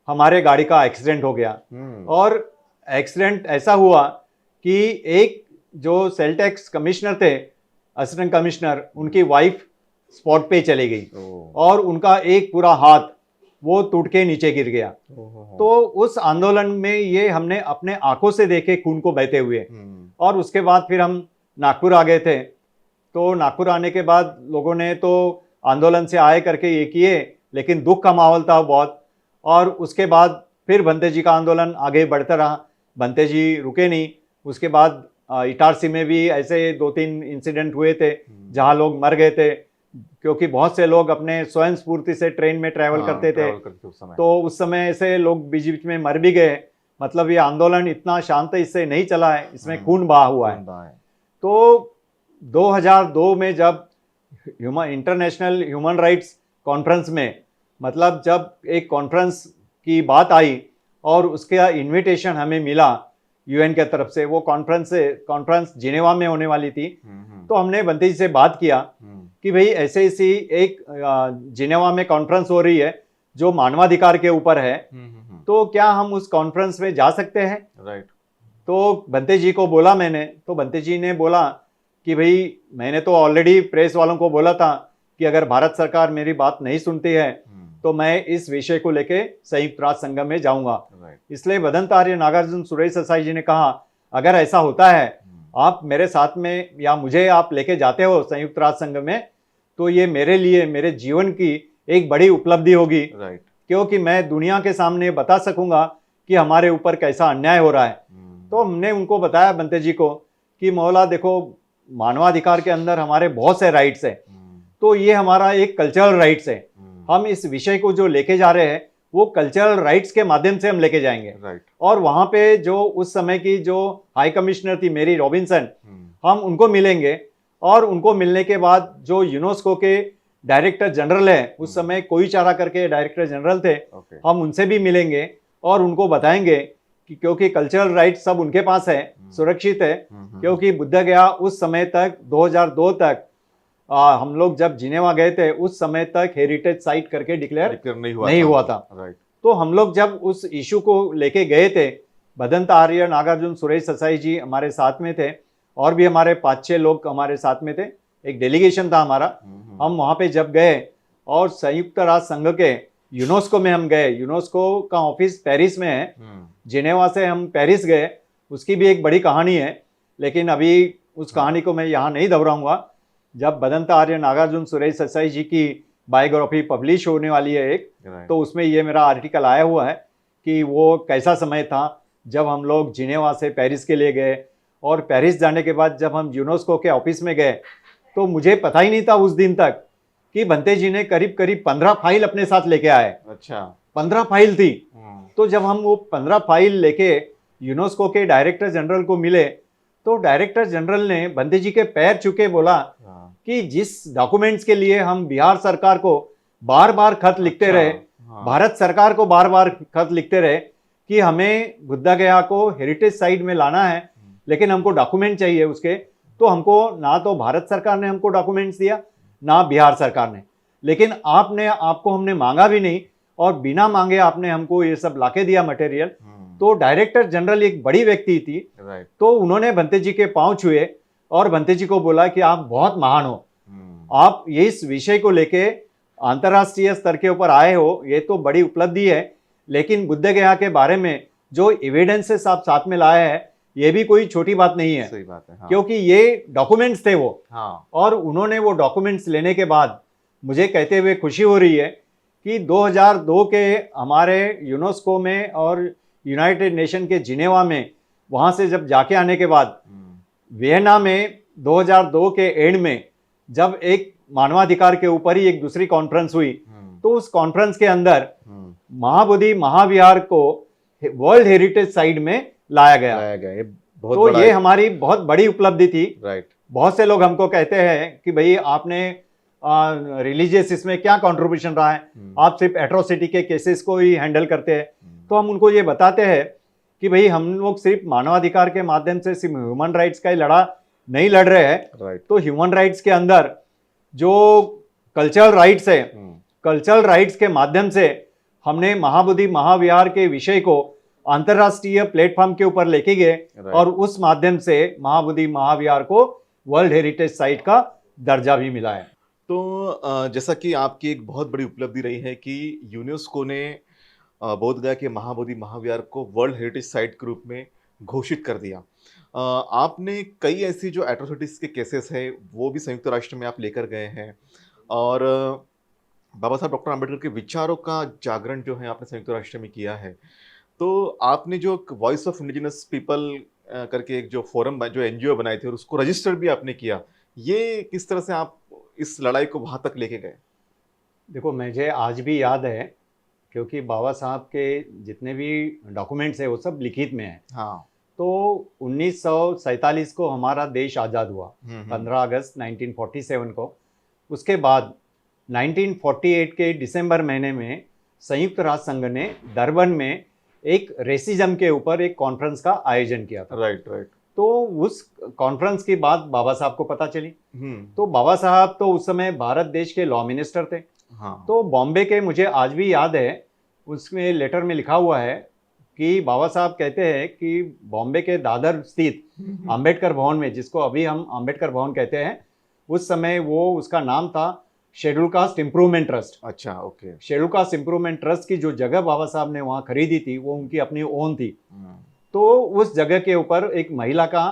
हमारे गाड़ी का एक्सीडेंट हो गया। और एक्सीडेंट ऐसा हुआ कि एक जो सेल टैक्स कमिश्नर थे, असिस्टेंट कमिश्नर, उनकी वाइफ स्पॉट पे चली गई और उनका एक पूरा हाथ वो टूट के नीचे गिर गया। तो उस आंदोलन में ये हमने अपने आंखों से देखे खून को बहते हुए। और उसके बाद फिर हम नागपुर आ गए थे। तो नागपुर आने के बाद लोगों ने तो आंदोलन से आए करके ये किए, लेकिन दुख का माहौल था बहुत। और उसके बाद फिर बनते जी का आंदोलन आगे बढ़ता रहा, बनते जी रुके नहीं। उसके बाद इटारसी में भी ऐसे 2-3 इंसिडेंट हुए थे जहां लोग मर गए थे, क्योंकि बहुत से लोग अपने स्वयं स्फूर्ति से ट्रेन में ट्रैवल करते थे। तो उस समय ऐसे लोग बीच बीच में मर भी गए। मतलब ये आंदोलन इतना शांति से नहीं चला है, इसमें खून बहा हुआ है। तो 2002 में जब इंटरनेशनल ह्यूमन राइट्स कॉन्फ्रेंस में, मतलब जब एक कॉन्फ्रेंस की बात आई और उसका इनविटेशन हमें मिला यूएन के तरफ से, वो कॉन्फ्रेंस जिनेवा में होने वाली थी। तो हमने बनते जी से बात किया कि भाई ऐसे ऐसी एक जिनेवा में कॉन्फ्रेंस हो रही है जो मानवाधिकार के ऊपर है, तो क्या हम उस कॉन्फ्रेंस में जा सकते हैं? राइट। तो बनते जी को बोला मैंने, तो बनते जी ने बोला कि भाई मैंने तो ऑलरेडी प्रेस वालों को बोला था कि अगर भारत सरकार मेरी बात नहीं सुनती है तो मैं इस विषय को लेके संयुक्त राष्ट्र संघ में जाऊंगा। इसलिए भदंत आर्य, नागार्जुन, सुरेश देसाई जी ने कहा अगर ऐसा होता है, आप मेरे साथ में या मुझे आप लेके जाते हो संयुक्त राष्ट्र संघ में, तो ये मेरे लिए, मेरे जीवन की एक बड़ी उपलब्धि होगी। क्योंकि मैं दुनिया के सामने बता सकूंगा कि हमारे ऊपर कैसा अन्याय हो रहा है। तो हमने उनको बताया, बनते जी को, कि मौला देखो, मानवाधिकार के अंदर हमारे बहुत से राइट्स है, तो ये हमारा एक कल्चरल राइट्स है। हम इस विषय को जो लेके जा रहे हैं वो कल्चरल राइट्स के माध्यम से हम लेके जाएंगे। और वहां पे जो उस समय की जो हाई कमिश्नर थी मेरी रॉबिन्सन, हम उनको मिलेंगे। और उनको मिलने के बाद जो यूनेस्को के डायरेक्टर जनरल है, उस समय कोई चारा करके डायरेक्टर जनरल थे, हम उनसे भी मिलेंगे और उनको बताएंगे कि क्योंकि कल्चरल राइट्स सब उनके पास है, सुरक्षित है। क्योंकि बुद्ध गया उस समय तक 2002 तक हम लोग जब जिनेवा गए थे उस समय तक हेरिटेज साइट करके डिक्लेयर नहीं हुआ था। तो हम लोग जब उस इशू को लेके गए थे, भदंत आर्य, नागार्जुन, सुरेश देसाई जी हमारे साथ में थे और भी हमारे 5-6 लोग हमारे साथ में थे। एक डेलीगेशन था हमारा। हम वहाँ पे जब गए और संयुक्त राष्ट्र संघ के यूनेस्को में हम गए, यूनेस्को का ऑफिस पेरिस में है, जिनेवा से हम पेरिस गए, उसकी भी एक बड़ी कहानी है, लेकिन अभी उस कहानी को मैं यहाँ नहीं दोहराऊंगा। जब बदंत आर्य नागार्जुन सुरेश देसाई जी की बायोग्राफी पब्लिश होने वाली है एक, तो उसमें ये मेरा आर्टिकल आया हुआ है कि वो कैसा समय था जब हम लोग जिनेवा से पेरिस के लिए गए, और पेरिस जाने के बाद जब हम यूनेस्को के ऑफिस में गए तो मुझे पता ही नहीं था उस दिन तक कि बंते जी ने करीब करीब 15 फाइल अपने साथ लेके आए। अच्छा, 15 फाइल थी। तो जब हम वो 15 फाइल लेके यूनेस्को के डायरेक्टर जनरल को मिले तो डायरेक्टर जनरल ने बंते जी के पैर छूके बोला कि जिस डॉक्यूमेंट्स के लिए हम बिहार सरकार को बार बार खत लिखते रहे, भारत सरकार को बार बार खत लिखते रहे कि हमें बुद्ध गया को हेरिटेज साइट में लाना है, लेकिन हमको डॉक्यूमेंट चाहिए उसके, तो हमको ना तो भारत सरकार ने हमको डॉक्यूमेंट्स दिया ना बिहार सरकार ने, लेकिन आपको हमने मांगा भी नहीं और बिना मांगे आपने हमको ये सब लाके दिया मटेरियल। तो डायरेक्टर जनरल एक बड़ी व्यक्ति थी, तो उन्होंने बंते जी के पांव छुए और बंते जी को बोला कि आप बहुत महान हो, आप ये इस विषय को लेके अंतर्राष्ट्रीय स्तर के ऊपर आए हो, ये तो बड़ी उपलब्धि है, लेकिन बुद्ध गया के बारे में जो एविडेंसेस आप साथ में लाए हैं ये भी कोई छोटी बात नहीं है। सही बात है, हाँ। क्योंकि ये डॉक्यूमेंट्स थे वो, हाँ। और उन्होंने वो डॉक्यूमेंट्स लेने के बाद मुझे कहते हुए खुशी हो रही है कि 2002 के हमारे यूनेस्को में और यूनाइटेड नेशन के जिनेवा में वहाँ से जब जाके आने के बाद वियना में 2002 के एंड में जब एक मानवाधिकार के ऊपर ही एक दूसरी कॉन्फ्रेंस हुई, तो उस कॉन्फ्रेंस के अंदर महाबोधि महाविहार को वर्ल्ड हेरिटेज साइट में लाया गया। ये बहुत तो ये हमारी बहुत बड़ी उपलब्धि थी। राइट। बहुत से लोग हमको कहते हैं कि भाई आपने रिलीजियस इसमें क्या कंट्रीब्यूशन रहा है, आप सिर्फ एट्रोसिटी के केसेस को ही हैंडल करते हैं। तो हम उनको ये बताते हैं कि भाई हम लोग सिर्फ मानवाधिकार के माध्यम से सिर्फ ह्यूमन राइट्स का ही नहीं लड़ रहे हैं। तो ह्यूमन राइट्स के अंदर जो कल्चरल राइट्स है, कल्चरल राइट्स के माध्यम से हमने महाबोधि महाविहार के विषय को अंतरराष्ट्रीय प्लेटफॉर्म के ऊपर लेके गए और उस माध्यम से महाबोधि महाविहार को वर्ल्ड हेरिटेज साइट का दर्जा भी मिला है। तो जैसा कि आपकी एक बहुत बड़ी उपलब्धि रही है कि यूनेस्को ने बोध गया के महाबोधि महाविहार को वर्ल्ड हेरिटेज साइट के रूप में घोषित कर दिया। आपने कई ऐसी जो एट्रोसिटीज के केसेस हैं वो भी संयुक्त राष्ट्र में आप लेकर गए हैं, और बाबा साहब डॉक्टर आम्बेडकर के विचारों का जागरण जो है आपने संयुक्त राष्ट्र में किया है। तो आपने जो वॉइस ऑफ इंडिजिनस पीपल करके एक जो फोरम जो एनजीओ बनाए थे और उसको रजिस्टर भी आपने किया, ये किस तरह से आप इस लड़ाई को वहाँ तक लेके गए? देखो, मुझे आज भी याद है क्योंकि बाबा साहब के जितने भी डॉक्यूमेंट्स हैं वो सब लिखित में हैं। हाँ। तो 1947 को हमारा देश आज़ाद हुआ, 15 अगस्त 1947 को। उसके बाद 1948 के दिसंबर महीने में संयुक्त राष्ट्र संघ ने डरबन में एक रेसिज्म के ऊपर एक कॉन्फ्रेंस का आयोजन किया था। राइट। तो उस कॉन्फ्रेंस की बात बाबा साहब को पता चली। तो बाबा साहब तो उस समय भारत देश के लॉ मिनिस्टर थे। हाँ। तो बॉम्बे के, मुझे आज भी याद है, उसमें लेटर में लिखा हुआ है कि बाबा साहब कहते हैं कि बॉम्बे के दादर स्थित अंबेडकर भवन में, जिसको अभी हम अंबेडकर भवन कहते हैं, उस समय वो उसका नाम था शेड्यूल कास्ट इम्प्रूवमेंट ट्रस्ट। अच्छा, okay. Schedule caste improvement trust की जो जगह बाबा साहब ने वहाँ खरीदी थी वो उनकी अपनी ओन थी। तो उस जगह के ऊपर एक महिला का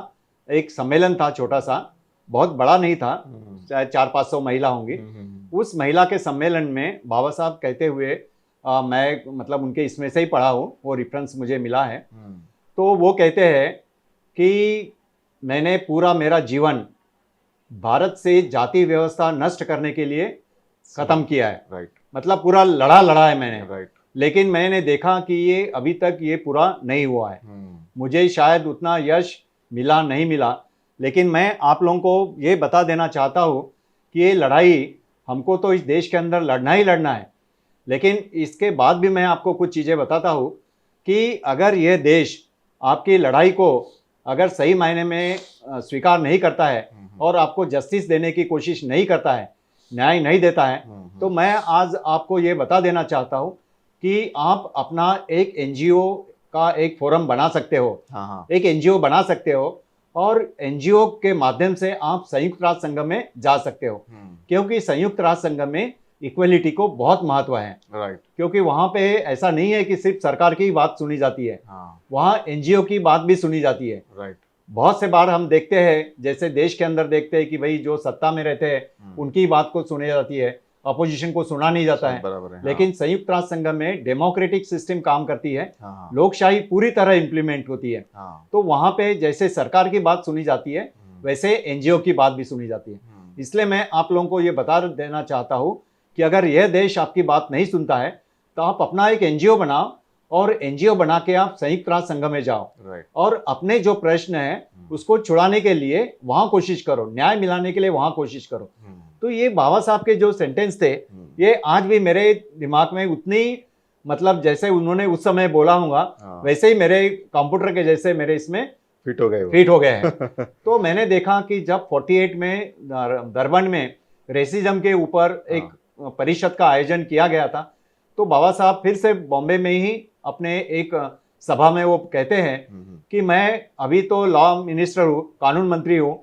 एक सम्मेलन था, छोटा सा, बहुत बड़ा नहीं था, चाहे 400-500 महिला होंगी। उस महिला के सम्मेलन में बाबा साहब कहते हुए मैं मतलब उनके इसमें से ही पढ़ा हूँ, वो रेफरेंस मुझे मिला है। तो वो कहते हैं कि मैंने पूरा मेरा जीवन भारत से जाति व्यवस्था नष्ट करने के लिए खत्म किया है। राइट। मतलब पूरा लड़ा है मैंने। राइट। लेकिन मैंने देखा कि ये अभी तक ये पूरा नहीं हुआ है। मुझे शायद उतना यश मिला नहीं मिला, लेकिन मैं आप लोगों को ये बता देना चाहता हूँ कि ये लड़ाई हमको तो इस देश के अंदर लड़ना ही लड़ना है। लेकिन इसके बाद भी मैं आपको कुछ चीज़ें बताता हूँ कि अगर यह देश आपकी लड़ाई को अगर सही मायने में स्वीकार नहीं करता है और आपको जस्टिस देने की कोशिश नहीं करता है, न्याय नहीं देता है, तो मैं आज आपको ये बता देना चाहता हूँ कि आप अपना एक एनजीओ का एक फोरम बना सकते हो। एक एनजीओ बना सकते हो और एनजीओ के माध्यम से आप संयुक्त राष्ट्र संघ में जा सकते हो, क्योंकि संयुक्त राष्ट्र संघ में इक्वलिटी को बहुत महत्व है। राइट। क्योंकि वहां पे ऐसा नहीं है कि सिर्फ सरकार की बात सुनी जाती है, हाँ। वहां एनजीओ की बात भी सुनी जाती है। राइट। बहुत से बार हम देखते हैं, जैसे देश के अंदर देखते हैं कि भाई जो सत्ता में रहते हैं उनकी बात को सुनी जाती है, अपोजिशन को सुना नहीं जाता है। बराबर है। लेकिन संयुक्त राष्ट्र संघ में डेमोक्रेटिक सिस्टम काम करती है, हाँ। लोकशाही पूरी तरह इंप्लीमेंट होती है। हाँ। तो वहां पे जैसे सरकार की बात सुनी जाती है, वैसे एनजीओ की बात भी सुनी जाती है। इसलिए मैं आप लोगों को ये बता देना चाहता हूँ कि अगर यह देश आपकी बात नहीं सुनता है तो आप अपना एक एनजीओ बनाओ और एनजीओ बना के आप संयुक्त राष्ट्र संघ में जाओ। राइट। और अपने जो प्रश्न है उसको छुड़ाने के लिए वहां कोशिश करो, न्याय मिलाने के लिए वहां कोशिश करो। तो ये बाबा साहब के जो सेंटेंस थे ये आज भी मेरे दिमाग में उतनी, मतलब जैसे उन्होंने उस समय बोला होगा वैसे ही मेरे कंप्यूटर के जैसे मेरे इसमें फिट हो गए हैं। तो मैंने देखा कि जब 48 में दरबन में रेसिज्म के ऊपर एक परिषद का आयोजन किया गया था, तो बाबा साहब फिर से बॉम्बे में ही अपने एक सभा में वो कहते हैं कि मैं अभी तो लॉ मिनिस्टर हूँ, कानून मंत्री हूँ,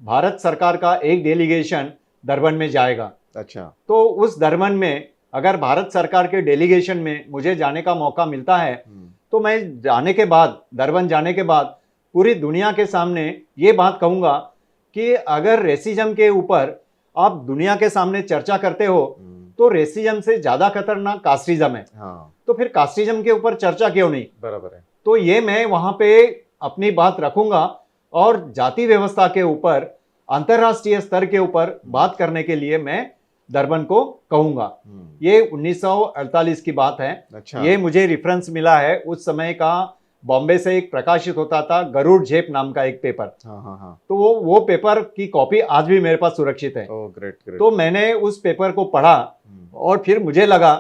भारत सरकार का एक डेलीगेशन दरबन में जाएगा। अच्छा। तो उस दरबन में अगर भारत सरकार के डेलीगेशन में मुझे जाने का मौका मिलता है तो मैं जाने के बाद, दरबन जाने के बाद पूरी दुनिया के सामने ये बात कहूंगा कि अगर रेसिज्म के ऊपर आप दुनिया के सामने चर्चा करते हो तो रेसिज्म से ज्यादा खतरनाक कास्टिज्म है। हाँ। तो फिर कास्टिज्म के ऊपर चर्चा क्यों नहीं? बराबर है। तो ये मैं वहां पे अपनी बात रखूंगा और जाति व्यवस्था के ऊपर, अंतरराष्ट्रीय स्तर के ऊपर बात करने के लिए मैं दरबन को कहूंगा। ये 1948 की बात है। अच्छा। ये मुझे रेफरेंस मिला है, उस समय का बॉम्बे से एक प्रकाशित होता था गरुड़ झेप नाम का एक पेपर। हाँ। तो वो पेपर की कॉपी आज भी मेरे पास सुरक्षित है। ओह, ग्रेट। तो मैंने उस पेपर को पढ़ा और फिर मुझे लगा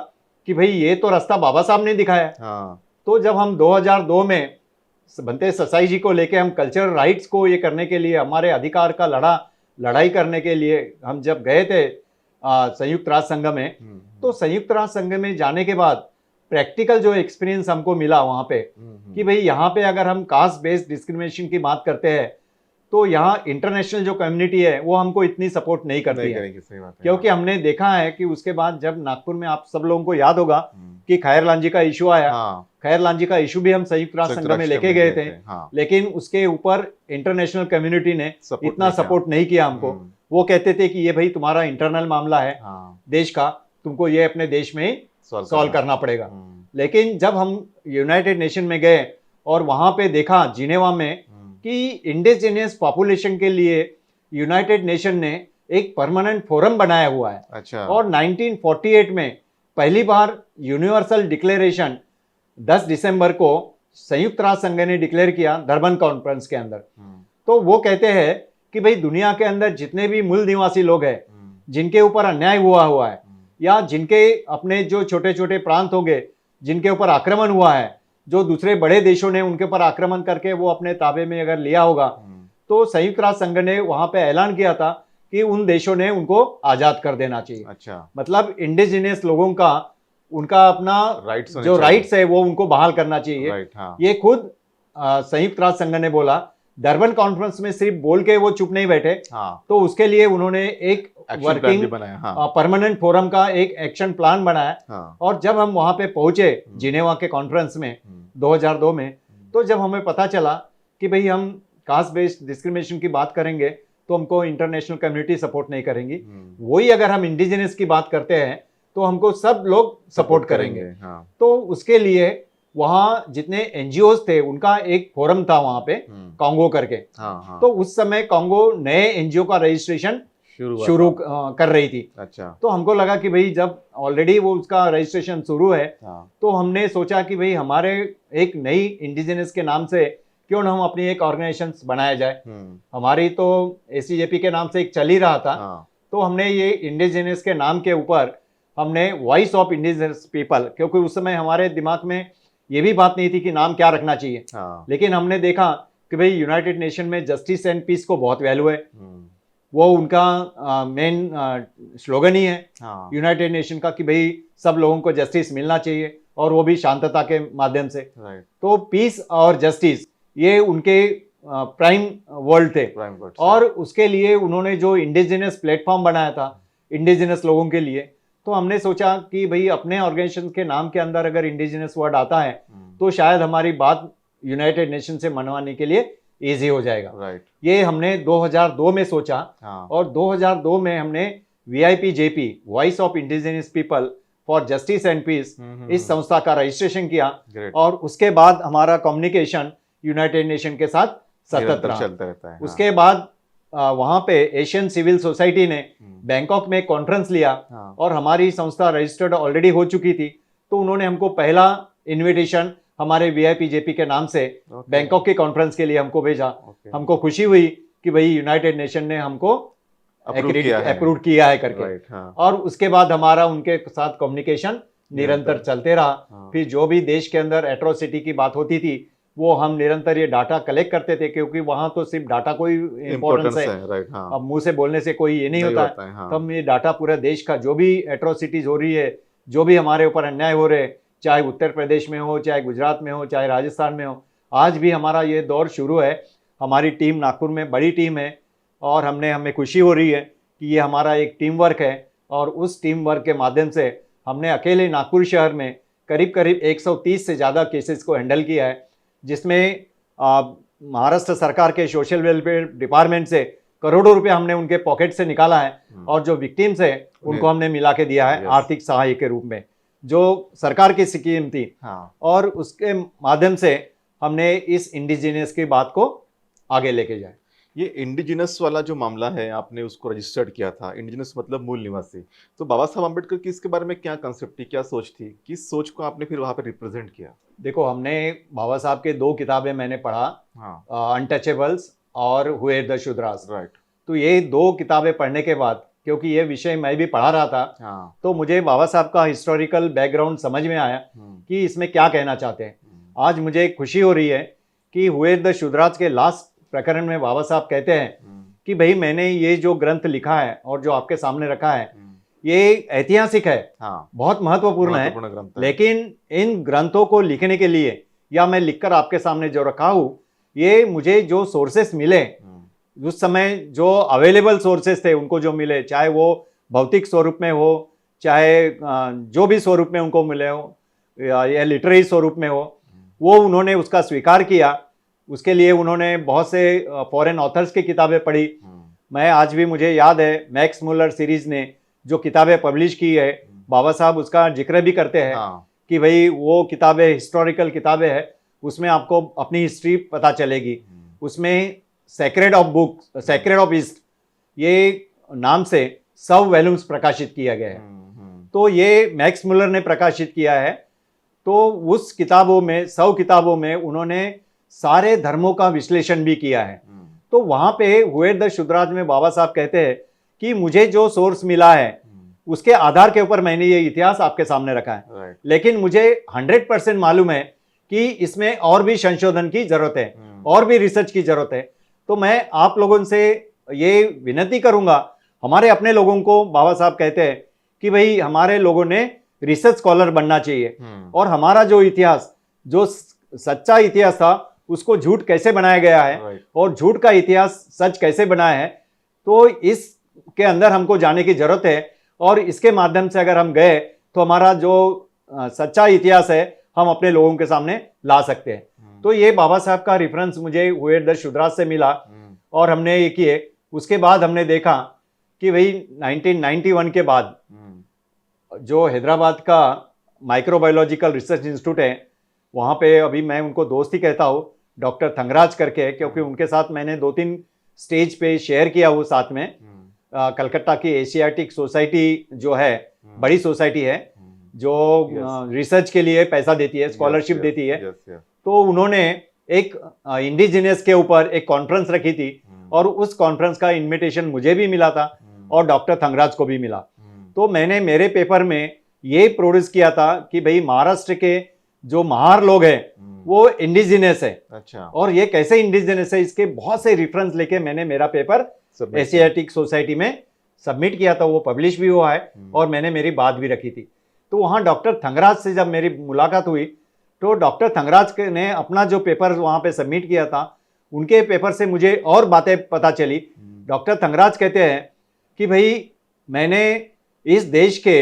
कि भाई ये तो रास्ता बाबा साहब ने दिखाया। हाँ। तो जब हम 2002 में बनते ससाई जी को लेके हम कल्चरल राइट्स को ये करने के लिए, हमारे अधिकार का लड़ाई करने के लिए हम जब गए थे संयुक्त राष्ट्र संघ में, तो संयुक्त राष्ट्र संघ में जाने के बाद प्रैक्टिकल जो एक्सपीरियंस हमको मिला वहां पे कि भाई यहाँ पे अगर हम कास्ट बेस्ड डिस्क्रिमिनेशन की बात करते हैं तो यहाँ इंटरनेशनल जो कम्युनिटी है वो हमको इतनी सपोर्ट नहीं करती है। सही बात है। क्योंकि हमने देखा है कि उसके बाद जब नागपुर में, आप सब लोगों को याद होगा कि खैर लांजी का इशू आया। खैर लांजी का इशू भी हम संयुक्त राष्ट्र संघ में लेके गए थे। लेकिन उसके ऊपर इंटरनेशनल कम्युनिटी ने इतना सपोर्ट नहीं किया हमको। वो कहते थे कि ये भाई तुम्हारा इंटरनल मामला है देश का, तुमको ये अपने देश में ही सॉल्व करना पड़ेगा। लेकिन जब हम यूनाइटेड नेशन में गए और वहां पे देखा जिनेवा में कि इंडिजिनियस पॉपुलेशन के लिए यूनाइटेड नेशन ने एक परमानेंट फोरम बनाया हुआ है। अच्छा। और 1948 में पहली बार यूनिवर्सल डिक्लेरेशन 10 दिसंबर को संयुक्त राष्ट्र संघ ने डिक्लेयर किया दरबन कॉन्फ्रेंस के अंदर। तो वो कहते हैं कि भाई दुनिया के अंदर जितने भी मूल निवासी लोग हैं जिनके ऊपर अन्याय हुआ है या जिनके अपने जो छोटे छोटे प्रांत होंगे जिनके ऊपर आक्रमण हुआ है, जो दूसरे बड़े देशों ने उनके ऊपर आक्रमण करके वो अपने ताबे में अगर लिया होगा, तो संयुक्त राष्ट्र संघ ने वहां पे ऐलान किया था कि उन देशों ने उनको आजाद कर देना चाहिए। अच्छा। मतलब इंडिजिनियस लोगों का, उनका अपना जो राइट्स है वो उनको बहाल करना चाहिए। राइट। हाँ। ये खुद संयुक्त राष्ट्र संघ ने बोला। दरबन कॉन्फ्रेंस में सिर्फ बोल के वो चुप नहीं बैठे। हाँ। तो उसके लिए उन्होंने एक वर्किंग परमानेंट फोरम का एक एक्शन प्लान बनाया। हाँ। और जब हम वहां पे पहुंचे जिनेवा के कॉन्फ्रेंस में 2002 में, तो जब हमें पता चला कि भाई हम कास्ट बेस्ड डिस्क्रिमिनेशन की बात करेंगे तो हमको इंटरनेशनल कम्युनिटी सपोर्ट नहीं करेंगी, वही अगर हम इंडिजिनियस की बात करते हैं तो हमको सब लोग सपोर्ट करेंगे। हाँ। तो उसके लिए वहां जितने एनजीओज थे उनका एक फोरम था वहां पे, कांगो करके। हाँ। तो उस समय कांगो नए एनजीओ का रजिस्ट्रेशन शुरू कर रही थी। अच्छा। तो हमको लगा कि भाई जब ऑलरेडी वो उसका रजिस्ट्रेशन शुरू है, तो हमने सोचा कि भाई हमारे एक नई इंडिजिनस के नाम से क्यों ना हम अपनी एक ऑर्गेनाइजेशन बनाया जाए। हमारी तो एसीजेपी के नाम से एक चल ही रहा था। तो हमने ये इंडिजिनस के नाम के ऊपर हमने वॉइस ऑफ इंडिजिनस पीपल, क्योंकि उस समय हमारे दिमाग में ये भी बात नहीं थी कि नाम क्या रखना चाहिए। लेकिन हमने देखा कि भाई यूनाइटेड नेशन में जस्टिस एंड पीस को बहुत वैल्यू है, वो उनका मेन स्लोगन ही है यूनाइटेड नेशन का कि भाई सब लोगों को जस्टिस मिलना चाहिए और वो भी शांतता के माध्यम से। तो पीस और जस्टिस ये उनके प्राइम वर्ल्ड थे। प्राइम वर्ड और उसके लिए उन्होंने जो इंडिजिनस प्लेटफॉर्म बनाया था इंडिजिनस लोगों के लिए, तो हमने सोचा कि भाई अपने ऑर्गेनाइजेशन के नाम के अंदर अगर इंडिजिनस वर्ड आता है तो शायद हमारी बात यूनाइटेड नेशन से मनवाने के लिए इजी हो जाएगा। राइट। ये हमने 2002 में सोचा। हाँ। और 2002 में हमने VIPJP voice of indigenous people for justice and peace इस संस्था का रजिस्ट्रेशन किया। Great. और उसके बाद हमारा कम्युनिकेशन यूनाइटेड नेशन के साथ सतत निरंतर रहा। चलता रहता है। उसके बाद वहां पे एशियन सिविल सोसाइटी ने बैंकॉक में कॉन्फ्रेंस लिया। हाँ। और हमारी संस्था रजिस्टर्ड ऑलरेडी हो चुकी थी, तो उन्होंने हमको पहला इनविटेशन हमारे VIPJP के नाम से बैंकॉक के कॉन्फ्रेंस के लिए हमको भेजा। हमको खुशी हुई कि भाई यूनाइटेड नेशन ने हमको अप्रूव किया है करके। हाँ। और उसके बाद हमारा उनके साथ कम्युनिकेशन निरंतर चलते रहा। हाँ। फिर जो भी देश के अंदर एट्रोसिटी की बात होती थी वो हम निरंतर ये डाटा कलेक्ट करते थे, क्योंकि वहां तो सिर्फ डाटा को ही इम्पोर्टेंस है। राइट। हाँ। अब मुंह से बोलने से कोई ये नहीं होता है। हाँ। तब ये डाटा पूरे देश का जो भी एट्रोसिटीज हो रही है, जो भी हमारे ऊपर अन्याय हो रहे, चाहे उत्तर प्रदेश में हो, चाहे गुजरात में हो, चाहे राजस्थान में हो, आज भी हमारा ये दौर शुरू है। हमारी टीम नागपुर में बड़ी टीम है और हमें खुशी हो रही है कि ये हमारा एक टीम वर्क है। और उस टीम वर्क के माध्यम से हमने अकेले नागपुर शहर में करीब करीब 130 से ज़्यादा केसेस को हैंडल किया है, जिसमें महाराष्ट्र सरकार के सोशल वेलफेयर डिपार्टमेंट से करोड़ों रुपए हमने उनके पॉकेट से निकाला है। और जो विक्टिम्स है उनको हमने मिला के दिया है आर्थिक सहाय के रूप में, जो सरकार की स्कीम थी। हाँ। और उसके माध्यम से हमने इस इंडिजिनियस की बात को आगे लेके जाए। ये इंडिजिनस वाला जो मामला है, आपने उसको रजिस्टर्ड किया था। इंडिजिनस मतलब मूल निवासी। तो बाबा साहब अम्बेडकर की इसके बारे में क्या कंसेप्ट थी, क्या सोच थी, किस सोच को आपने फिर वहाँ पे रिप्रेजेंट किया? देखो, हमने बाबा साहब के 2 किताबें मैंने पढ़ा, अनटचेबल्स और हुए द शुद्रास। राइट। तो ये 2 किताबें पढ़ने के बाद, क्योंकि ये विषय मैं भी पढ़ा रहा था, तो मुझे बाबा साहब का हिस्टोरिकल बैकग्राउंड समझ में आया कि इसमें क्या कहना चाहते हैं। आज मुझे खुशी हो रही है कि हुए द शुद्रास के लास्ट प्रकरण में बाबा साहब कहते हैं कि भाई मैंने ये जो ग्रंथ लिखा है और जो आपके सामने रखा है ये ऐतिहासिक है। हाँ। बहुत महत्वपूर्ण है। लेकिन इन ग्रंथों को लिखने के लिए, या मैं लिखकर आपके सामने जो रखा हूँ, ये मुझे जो सोर्सेस मिले, उस समय जो अवेलेबल सोर्सेस थे उनको जो मिले, चाहे वो भौतिक स्वरूप में हो, चाहे जो भी स्वरूप में उनको मिले हो, या लिटरेरी स्वरूप में हो, वो उन्होंने उसका स्वीकार किया। उसके लिए उन्होंने बहुत से फॉरेन ऑथर्स की किताबें पढ़ी। मैं आज भी मुझे याद है मैक्स मुलर सीरीज ने जो किताबें पब्लिश की है, बाबा साहब उसका जिक्र भी करते हैं कि भाई वो किताबें हिस्टोरिकल किताबें हैं, उसमें आपको अपनी हिस्ट्री पता चलेगी। उसमें सेक्रेड ऑफ ईस्ट ये नाम से 100 वॉल्यूम्स प्रकाशित किया गया है। तो ये मैक्स मुलर ने प्रकाशित किया है। तो उस किताबों में 100 किताबों में उन्होंने सारे धर्मों का विश्लेषण भी किया है। तो वहां पे हुए द शुद्रास में बाबा साहब कहते हैं कि मुझे जो सोर्स मिला है उसके आधार के ऊपर मैंने ये इतिहास आपके सामने रखा है। लेकिन मुझे 100% मालूम है कि इसमें और भी संशोधन की जरूरत है, और भी रिसर्च की जरूरत है। तो मैं आप लोगों से ये विनती करूंगा, हमारे अपने लोगों को बाबा साहब कहते हैं कि भाई हमारे लोगों ने रिसर्च स्कॉलर बनना चाहिए, और हमारा जो इतिहास, जो सच्चा इतिहास था, उसको झूठ कैसे बनाया गया है और झूठ का इतिहास सच कैसे बनाया है, तो इसके अंदर हमको जाने की जरूरत है। और इसके माध्यम से अगर हम गए तो हमारा जो सच्चा इतिहास है हम अपने लोगों के सामने ला सकते हैं। तो ये बाबा साहब का रेफरेंस मुझे हुए द शुद्रास से मिला और हमने ये किए। उसके बाद हमने देखा कि भाई 1991 के बाद जो हैदराबाद का माइक्रोबायोलॉजिकल रिसर्च इंस्टीट्यूट है, वहाँ पे अभी मैं उनको दोस्त ही कहता हूँ, डॉक्टर थंगराज करके, क्योंकि उनके साथ मैंने 2-3 स्टेज पे शेयर किया वो साथ में। कलकत्ता की एशियाटिक सोसाइटी जो है, बड़ी सोसाइटी है जो रिसर्च के लिए पैसा देती है, स्कॉलरशिप देती है। तो उन्होंने एक इंडिजिनियस के ऊपर एक कॉन्फ्रेंस रखी थी, और उस कॉन्फ्रेंस का इन्विटेशन मुझे भी मिला था और डॉक्टर थंगराज को भी मिला। तो मैंने मेरे पेपर में ये प्रोड्यूस किया था कि भाई महाराष्ट्र के जो महार लोग हैं वो इंडिजिनियस है। अच्छा। और ये कैसे इंडिजिनियस है, इसके बहुत से रेफरेंस लेके मैंने मेरा पेपर एशियाटिक सोसाइटी में सबमिट किया था। वो पब्लिश भी हुआ है और मैंने मेरी बात भी रखी थी। तो वहाँ डॉक्टर थंगराज से जब मेरी मुलाकात हुई तो डॉक्टर थंगराज ने अपना जो पेपर वहाँ पे सबमिट किया था उनके पेपर से मुझे और बातें पता चली। डॉक्टर थंगराज कहते हैं कि भाई मैंने इस देश के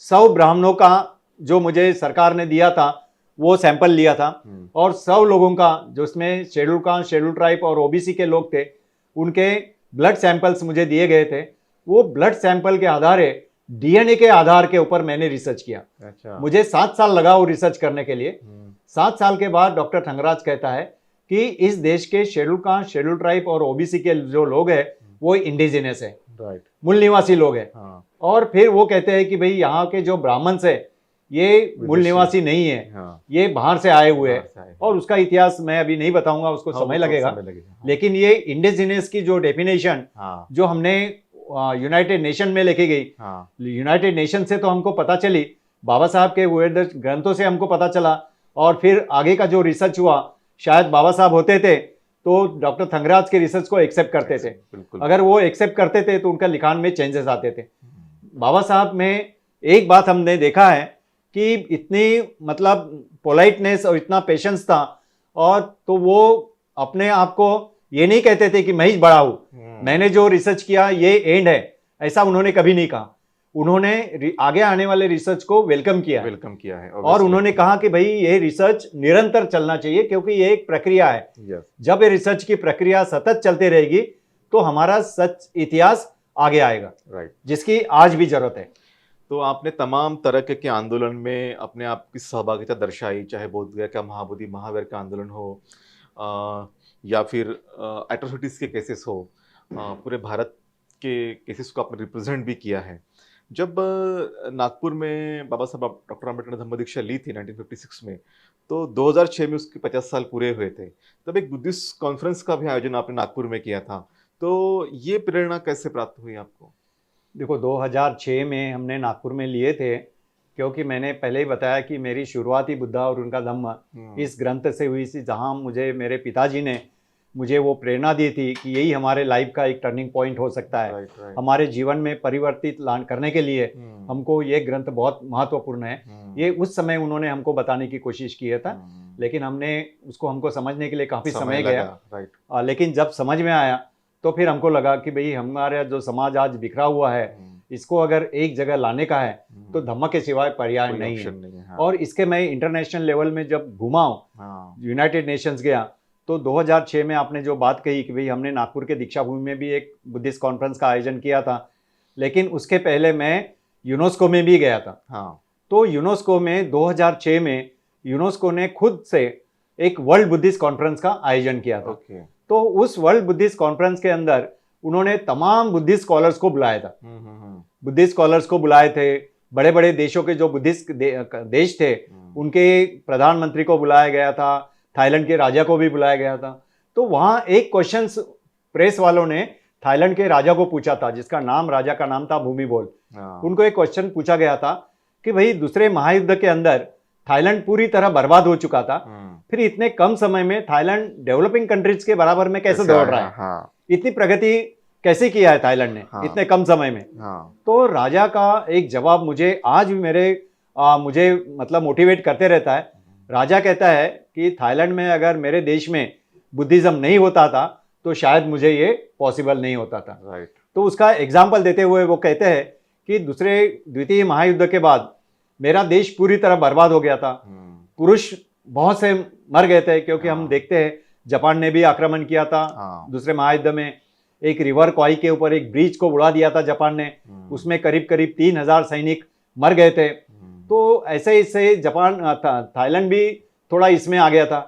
100 ब्राह्मणों का जो मुझे सरकार ने दिया था वो सैंपल लिया था, और 100 लोगों का जो उसमें शेड्यूल कास्ट, शेड्यूल ट्राइब और ओबीसी के लोग थे, उनके ब्लड सैंपल्स मुझे दिए गए थे। वो ब्लड सैंपल के आधार डीएनए के आधार के ऊपर मैंने रिसर्च किया। अच्छा। मुझे 7 साल लगा वो रिसर्च करने के लिए। 7 साल के बाद डॉक्टर थंगराज कहता है कि इस देश के शेड्यूल कास्ट, शेड्यूल ट्राइब और ओबीसी के जो लोग हैं वो इंडिजिनस है, राइट, मूल निवासी लोग हैं। हाँ, और फिर वो कहते हैं कि भाई यहाँ के जो ब्राह्मण है ये मूल निवासी नहीं है, हाँ, ये बाहर से आए हुए बाहर हैं। से आए। और उसका इतिहास मैं अभी नहीं बताऊंगा, उसको हाँ, समय वो तो लगेगा। समय लगेगा, हाँ। लेकिन ये इंडिजिनस की जो डेफिनेशन हाँ, जो हमने यूनाइटेड नेशन में लेके गई, हाँ, यूनाइटेड नेशन से तो हमको पता चली, बाबा साहब के वेद ग्रंथों से हमको पता चला, और फिर आगे का जो रिसर्च हुआ शायद बाबा साहब होते थे तो डॉक्टर थंगराज के रिसर्च को एक्सेप्ट करते थे। बिल्कुल। अगर वो एक्सेप्ट करते थे तो उनका लिखान में चेंजेस आते थे। बाबा साहब में एक बात हमने देखा है कि इतनी मतलब पोलाइटनेस और इतना पेशेंस था, और तो वो अपने आप को ये नहीं कहते थे कि मैं ही बड़ा हूं, मैंने जो रिसर्च किया ये एंड है, ऐसा उन्होंने कभी नहीं कहा। उन्होंने आगे आने वाले रिसर्च को वेलकम किया है, वेलकम किया है, और उन्होंने कहा कि भाई ये रिसर्च निरंतर चलना चाहिए, क्योंकि ये एक प्रक्रिया है। यस, जब ये रिसर्च की प्रक्रिया सतत चलती रहेगी तो हमारा सच इतिहास आगे आएगा, राइट। जिसकी आज भी जरूरत है। तो आपने तमाम तरह के आंदोलन में अपने आप की सहभागिता दर्शाई, चाहे बोधगया का महाबोधि महावीर का आंदोलन हो, या फिर एट्रोसिटीज के केसेस हो, पूरे भारत के केसेस को आपने रिप्रेजेंट भी किया है। जब नागपुर में बाबा साहब डॉक्टर आम्बेडकर ने धम्म दीक्षा ली थी 1956 में, तो 2006 में उसके 50 साल पूरे हुए थे। तब एक बुद्धिस्ट कॉन्फ्रेंस का भी आयोजन आपने नागपुर में किया था। तो ये प्रेरणा कैसे प्राप्त हुई आपको? देखो 2006 में हमने नागपुर में लिए थे, क्योंकि मैंने पहले ही बताया कि मेरी शुरुआती बुद्धा और उनका धम्म इस ग्रंथ से हुई थी, जहाँ मुझे मेरे पिताजी ने मुझे वो प्रेरणा दी थी कि यही हमारे लाइफ का एक टर्निंग पॉइंट हो सकता है। Right, right. हमारे जीवन में परिवर्तित करने के लिए हमको ये ग्रंथ बहुत महत्वपूर्ण है। ये उस समय उन्होंने हमको बताने की कोशिश किया था, लेकिन हमको समझने के लिए काफ़ी समय गया। राइट। लेकिन जब समझ में आया तो फिर हमको लगा कि भाई हमारा जो समाज आज बिखरा हुआ है, इसको अगर एक जगह लाने का है तो धम्म के सिवाय पर्याय नहीं है। हाँ। और इसके मैं इंटरनेशनल लेवल में जब घुमा हूँ, यूनाइटेड नेशंस गया, तो 2006 में आपने जो बात कही कि भाई हमने नागपुर के दीक्षा भूमि में भी एक बुद्धिस्ट कॉन्फ्रेंस का आयोजन किया था, लेकिन उसके पहले मैं यूनेस्को में भी गया था। हाँ। तो यूनेस्को में 2006 में यूनेस्को ने खुद से एक वर्ल्ड बुद्धिस्ट कॉन्फ्रेंस का आयोजन किया था। तो उस वर्ल्ड बुद्धिस्ट कॉन्फ्रेंस के अंदर उन्होंने तमाम बुद्धिस्ट स्कॉलर्स को बुलाया था। बुद्धिस्ट स्कॉलर्स को बुलाए थे, बड़े बड़े देशों के जो बुद्धिस्ट देश थे उनके प्रधानमंत्री को बुलाया गया था, थाईलैंड के राजा को भी बुलाया गया था। तो वहाँ एक क्वेश्चन प्रेस वालों ने थाईलैंड के राजा को पूछा था, जिसका नाम, राजा का नाम था भूमिबोल। उनको एक क्वेश्चन पूछा गया था कि भाई दूसरे महायुद्ध के अंदर थाईलैंड पूरी तरह बर्बाद हो चुका था, फिर इतने कम समय में थाईलैंड डेवलपिंग कंट्रीज के बराबर में कैसे दौड़ रहा है? हाँ। इतनी प्रगति कैसे किया है थाईलैंड ने इतने कम समय में? तो राजा का एक जवाब मुझे आज भी मुझे मतलब मोटिवेट करते रहता है। राजा कहता है कि थाईलैंड में अगर मेरे देश में बुद्धिज्म नहीं होता था तो शायद मुझे ये पॉसिबल नहीं होता था। राइट। तो उसका एग्जाम्पल देते हुए वो कहते हैं कि द्वितीय महायुद्ध के बाद मेरा देश पूरी तरह बर्बाद हो गया था। पुरुष बहुत से मर गए थे, क्योंकि हम देखते हैं जापान ने भी आक्रमण किया था दूसरे महायुद्ध में। एक रिवर क्वाई के ऊपर एक ब्रिज को उड़ा दिया था जापान ने, उसमें करीब करीब 3000 सैनिक मर गए थे। तो ऐसे ऐसे थाईलैंड भी थोड़ा इसमें आ गया था।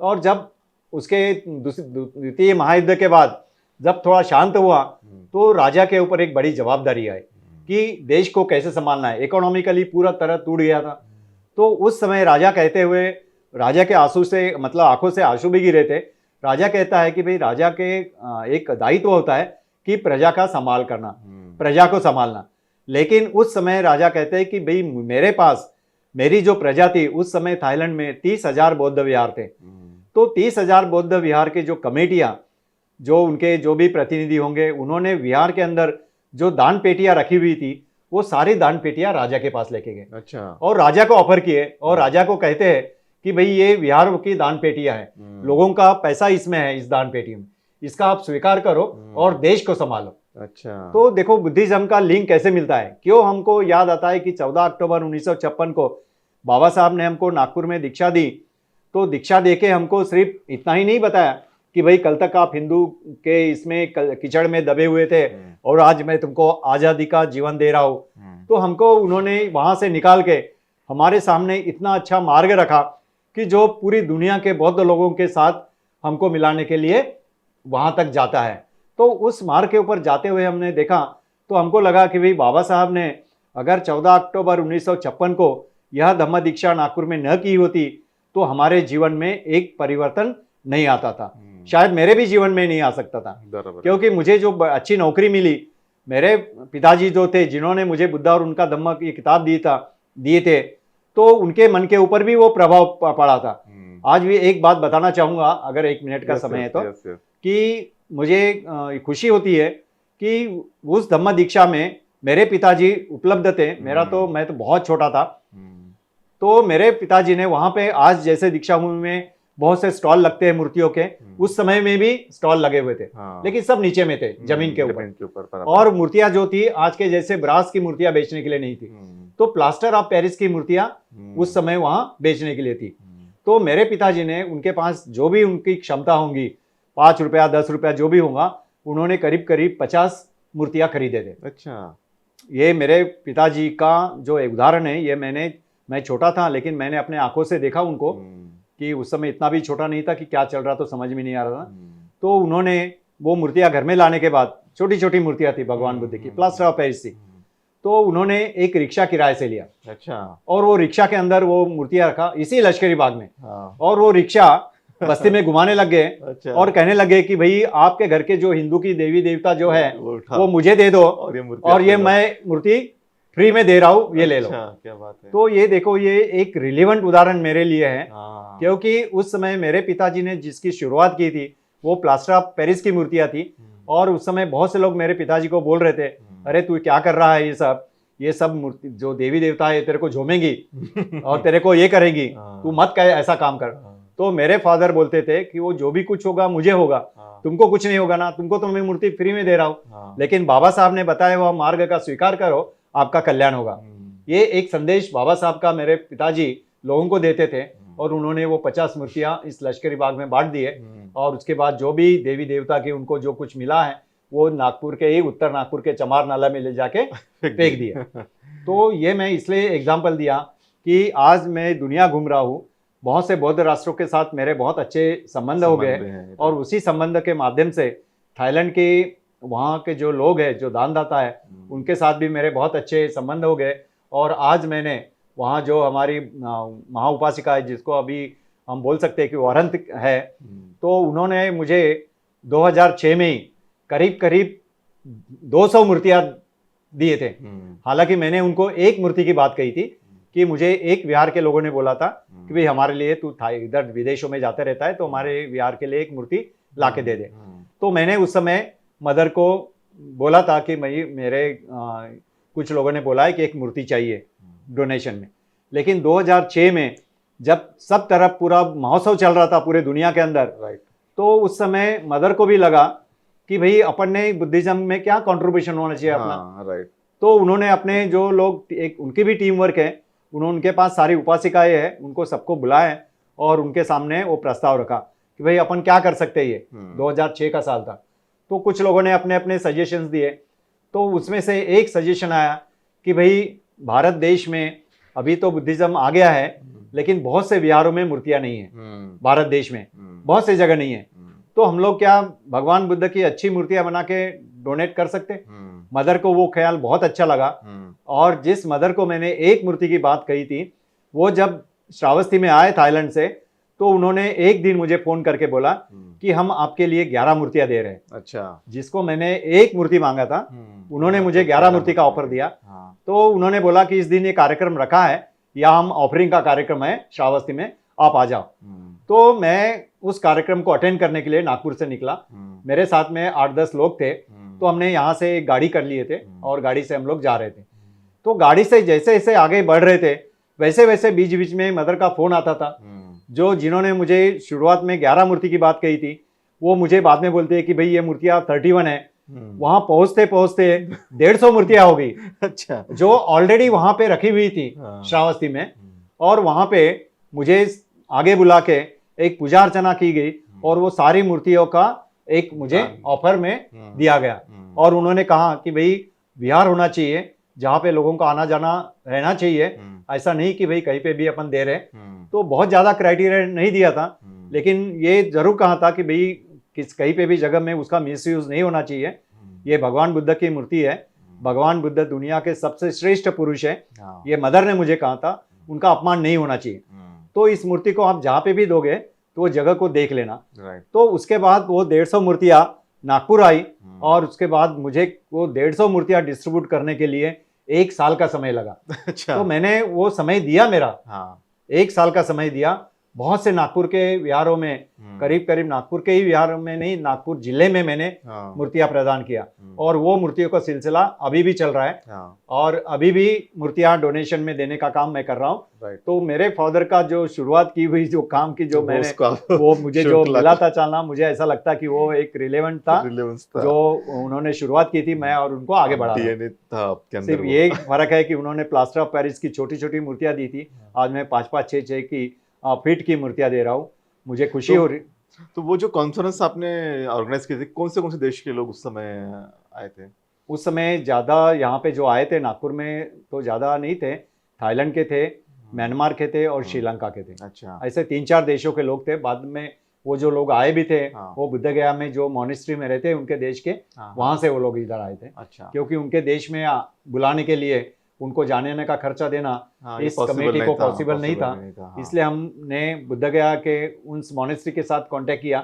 और जब उसके द्वितीय महायुद्ध के बाद जब थोड़ा शांत हुआ तो राजा के ऊपर एक बड़ी जवाबदारी आई कि देश को कैसे संभालना है। इकोनॉमिकली पूरा तरह टूट गया था। तो उस समय राजा कहते हुए, राजा के आंसू से मतलब आंखों से आंसू भी गिरे थे। राजा कहता है कि भाई राजा के एक दायित्व होता है कि प्रजा का संभाल करना, प्रजा को संभालना। लेकिन उस समय राजा कहते हैं कि भाई मेरे पास मेरी जो प्रजा थी, उस समय थाईलैंड में 30,000 बौद्ध विहार थे। तो 30,000 बौद्ध विहार की जो कमेटियां, जो उनके जो भी प्रतिनिधि होंगे, उन्होंने विहार के अंदर जो दान पेटियां रखी हुई थी वो सारी दान पेटियां राजा के पास लेके गए। अच्छा। और राजा को ऑफर किए और राजा को कहते हैं कि भाई ये विहार की दान पेटियां है, लोगों का पैसा इसमें है, इस दान पेटी में, इसका आप स्वीकार करो और देश को संभालो। अच्छा। तो देखो बुद्धिज्म का लिंक कैसे मिलता है, क्यों हमको याद आता है कि 14 अक्टूबर 1956 को बाबा साहब ने हमको नागपुर में दीक्षा दी। तो दीक्षा देके हमको सिर्फ इतना ही नहीं बताया कि भाई कल तक आप हिंदू के इसमें कीचड़ में दबे हुए थे और आज मैं तुमको आज़ादी का जीवन दे रहा हूँ। तो हमको उन्होंने वहाँ से निकाल के हमारे सामने इतना अच्छा मार्ग रखा कि जो पूरी दुनिया के बौद्ध लोगों के साथ हमको मिलाने के लिए वहाँ तक जाता है। तो उस मार्ग के ऊपर जाते हुए हमने देखा तो हमको लगा कि भाई बाबा साहब ने अगर 14 अक्टूबर 1956 को यह धम्म दीक्षा नागपुर में न की होती तो हमारे जीवन में एक परिवर्तन नहीं आता था, शायद मेरे भी जीवन में नहीं आ सकता था। क्योंकि मुझे जो अच्छी नौकरी मिली, मेरे पिताजी जो थे जिन्होंने मुझे बुद्धा और उनका धम्म की किताब दिए थे, तो उनके मन के ऊपर भी वो प्रभाव पड़ा था। आज भी एक बात बताना चाहूंगा, अगर 1 मिनट का समय है तो, कि मुझे खुशी होती है कि उस धम्म दीक्षा में मेरे पिताजी उपलब्ध थे। मैं तो बहुत छोटा था, तो मेरे पिताजी ने वहां पे आज जैसे दीक्षा भूमि में बहुत से स्टॉल लगते हैं मूर्तियों के, उस समय में भी स्टॉल लगे हुए थे। लेकिन सब नीचे में थे, जमीन के ऊपर। और मूर्तियां जो थी आज के जैसे ब्रास की मूर्तियां बेचने के लिए नहीं थी, तो प्लास्टर ऑफ पेरिस की मूर्तियां उस समय वहां बेचने के लिए थी। तो मेरे पिताजी ने उनके पास जो भी उनकी क्षमता होंगी, 5 रुपया 10 रुपया जो भी होगा, उन्होंने करीब करीब 50 मूर्तियां खरीदे थे। अच्छा। ये मेरे पिताजी का जो एक उदाहरण है, ये मैं छोटा था लेकिन मैंने अपने आंखों से देखा उनको, कि उस समय इतना भी छोटा नहीं था कि क्या चल रहा तो समझ में नहीं आ रहा था। तो उन्होंने वो मूर्तियां घर में लाने के बाद, छोटी छोटी मूर्तियां थी भगवान बुद्ध की, प्लास्टर ऑफ पेरिस थी, तो उन्होंने एक रिक्शा किराए से लिया। अच्छा। और वो रिक्शा के अंदर वो मूर्तियां रखा इसी लश्करी बाग में। और वो रिक्शा बस्ती में घुमाने लग गए। अच्छा। और कहने लगे कि भाई आपके घर के जो हिंदू की देवी देवता जो है वो मुझे दे दो, और ये मैं मूर्ति फ्री में दे रहा हूँ, ये ले लो। क्या बात है। तो ये देखो, ये एक रिलेवेंट उदाहरण मेरे लिए है, क्योंकि उस समय मेरे पिताजी ने जिसकी शुरुआत की थी वो प्लास्टर ऑफ पेरिस की मूर्तियां थी। और उस समय बहुत से लोग मेरे पिताजी को बोल रहे थे, अरे तू क्या कर रहा है, ये सब मूर्ति जो देवी देवता है तेरे को झूमेंगी और तेरे को ये करेंगी, तू मत कहे ऐसा काम कर। तो मेरे फादर बोलते थे कि वो जो भी कुछ होगा मुझे होगा, तुमको कुछ नहीं होगा ना, तुमको तो मैं मूर्ति फ्री में दे रहा हूँ, लेकिन बाबा साहब ने बताया हुआ मार्ग का स्वीकार करो, आपका कल्याण होगा। ये एक संदेश बाबा साहब का मेरे पिताजी लोगों को देते थे। और उन्होंने वो 50 मूर्तियां इस लश्करी बाग में बांट दिए। और उसके बाद जो भी देवी देवता के उनको जो कुछ मिला है वो नागपुर के ही उत्तर नागपुर के चमार नाला में ले जाके फेंक दिया। तो ये मैं इसलिए एग्जाम्पल दिया कि आज मैं दुनिया घूम रहा हूँ, बहुत से बौद्ध राष्ट्रों के साथ मेरे बहुत अच्छे संबंध हो गए, और उसी संबंध के माध्यम से थाईलैंड के वहाँ के जो लोग हैं, जो दानदाता है, उनके साथ भी मेरे बहुत अच्छे संबंध हो गए। और आज मैंने वहाँ जो हमारी महा उपासिका है, जिसको अभी हम बोल सकते हैं कि वो अरहंत है, तो उन्होंने मुझे 2006 में ही करीब करीब 200 मूर्तियाँ दिए थे। हालांकि मैंने उनको एक मूर्ति की बात कही थी कि मुझे एक विहार के लोगों ने बोला था कि भाई हमारे लिए तू इधर विदेशों में जाते रहता है, तो हमारे विहार के लिए एक मूर्ति ला के दे दे। तो मैंने उस समय मदर को बोला था कि मेरे कुछ लोगों ने बोला है कि एक मूर्ति चाहिए डोनेशन में। लेकिन 2006 में जब सब तरफ पूरा महोत्सव चल रहा था पूरे दुनिया के अंदर, तो उस समय मदर को भी लगा कि भाई अपन ने बुद्धिज्म में क्या कंट्रीब्यूशन होना चाहिए अपना। तो उन्होंने अपने जो लोग, एक उनकी भी टीम वर्क है, उन्होंने उनके पास सारी उपासिकाएं हैं, उनको सबको बुलाया और उनके सामने वो प्रस्ताव रखा कि भाई अपन क्या कर सकते हैं। ये 2006 का साल था। तो कुछ लोगों ने अपने अपने सजेशंस दिए। तो उसमें से एक सजेशन आया कि भाई भारत देश में अभी तो बुद्धिज्म आ गया है, लेकिन बहुत से विहारों में मूर्तियां नहीं है। भारत देश में बहुत से जगह नहीं है, तो हम लोग क्या भगवान बुद्ध की अच्छी मूर्तियां बना के डोनेट कर सकते। मदर को वो ख्याल बहुत अच्छा लगा। और जिस मदर को मैंने एक मूर्ति की बात कही थी, वो जब श्रावस्ती में आए थाईलैंड से, तो उन्होंने एक दिन मुझे फोन करके बोला कि हम आपके लिए 11 मूर्तियां दे रहे हैं। अच्छा। जिसको मैंने एक मूर्ति मांगा था, उन्होंने मुझे 11 मूर्ति का ऑफर दिया। तो उन्होंने बोला कि इस दिन ये कार्यक्रम रखा है, या हम ऑफरिंग का कार्यक्रम है श्रावस्ती में, आप आ जाओ। तो मैं उस कार्यक्रम को अटेंड करने के लिए नागपुर से निकला। मेरे साथ में 8-10 लोग थे। तो हमने यहाँ से एक गाड़ी कर लिए थे और गाड़ी से हम लोग जा रहे थे। तो गाड़ी से जैसे जैसे आगे बढ़ रहे थे, वैसे वैसे बीच बीच में मदर का फोन आता था जो जिन्होंने मुझे शुरुआत में 11 मूर्ति की बात कही थी, वो मुझे बाद में बोलते हैं कि भाई ये मूर्तियाँ 31 है। वहां पहुंचते पहुंचते 150 मूर्तियां हो गई। अच्छा। जो ऑलरेडी वहां पे रखी हुई थी हाँ। श्रावस्ती में, और वहां पे मुझे आगे बुला के एक पूजा अर्चना की गई और वो सारी मूर्तियों का एक मुझे ऑफर में दिया गया। और उन्होंने कहा कि भाई विहार होना चाहिए जहाँ पे लोगों का आना जाना रहना चाहिए, ऐसा नहीं कि भाई कहीं पे भी अपन दे रहे। तो बहुत ज़्यादा क्राइटेरिया नहीं दिया था, लेकिन ये जरूर कहा था कि भाई कहीं पे भी जगह में उसका मिसयूज नहीं होना चाहिए। ये भगवान बुद्ध की मूर्ति है, भगवान बुद्ध दुनिया के सबसे श्रेष्ठ पुरुष है, ये मदर ने मुझे कहा था, उनका अपमान नहीं होना चाहिए। तो इस मूर्ति को आप जहाँ पे भी दोगे तो वो जगह को देख लेना। तो उसके बाद वो 150 मूर्तियाँ नागपुर आई और उसके बाद मुझे वो 150 मूर्तियाँ डिस्ट्रीब्यूट करने के लिए 1 साल का समय लगा। अच्छा। तो मैंने वो समय दिया मेरा, 1 साल का समय दिया। बहुत से नागपुर के विहारों में, करीब करीब नागपुर के ही विहारों में नहीं, नागपुर जिले में मैंने मूर्तियां प्रदान किया। और वो मूर्तियों का सिलसिला अभी भी चल रहा है और अभी भी मूर्तियां डोनेशन में देने का काम मैं कर रहा हूँ। तो मेरे फादर का जो शुरुआत की हुई जो काम की जो मैंने वो मुझे जो मिला था चालना, मुझे ऐसा लगता कि वो एक रिलेवेंट था जो उन्होंने शुरुआत की थी, मैं और उनको आगे बढ़ा था। सिर्फ ये फर्क है कि उन्होंने प्लास्टर ऑफ पेरिस की छोटी छोटी मूर्तियां दी थी, आज मैं 5-5, 6-6 की फीट की मूर्तियां दे रहा हूँ। मुझे खुशी हो रही। तो वो जो कॉन्फ्रेंस आपने ऑर्गेनाइज की थी, कौन से देश के लोग उस समय आए थे? उस समय ज़्यादा यहाँ पे जो आए थे नागपुर में तो ज़्यादा नहीं थे, थाईलैंड के थे, म्यांमार के थे और श्रीलंका के थे। अच्छा। ऐसे 3-4 देशों के लोग थे। बाद में वो जो लोग आए भी थे, वो बुद्ध गया में जो मॉनेस्ट्री में रहते उनके देश के, वहाँ से वो लोग इधर आए थे। अच्छा। क्योंकि उनके देश में बुलाने के लिए उनको जाने का खर्चा देना इस कमेटी को पॉसिबल नहीं था। इसलिए हमने बुद्ध गया के उन मॉनेस्ट्री के साथ कांटेक्ट किया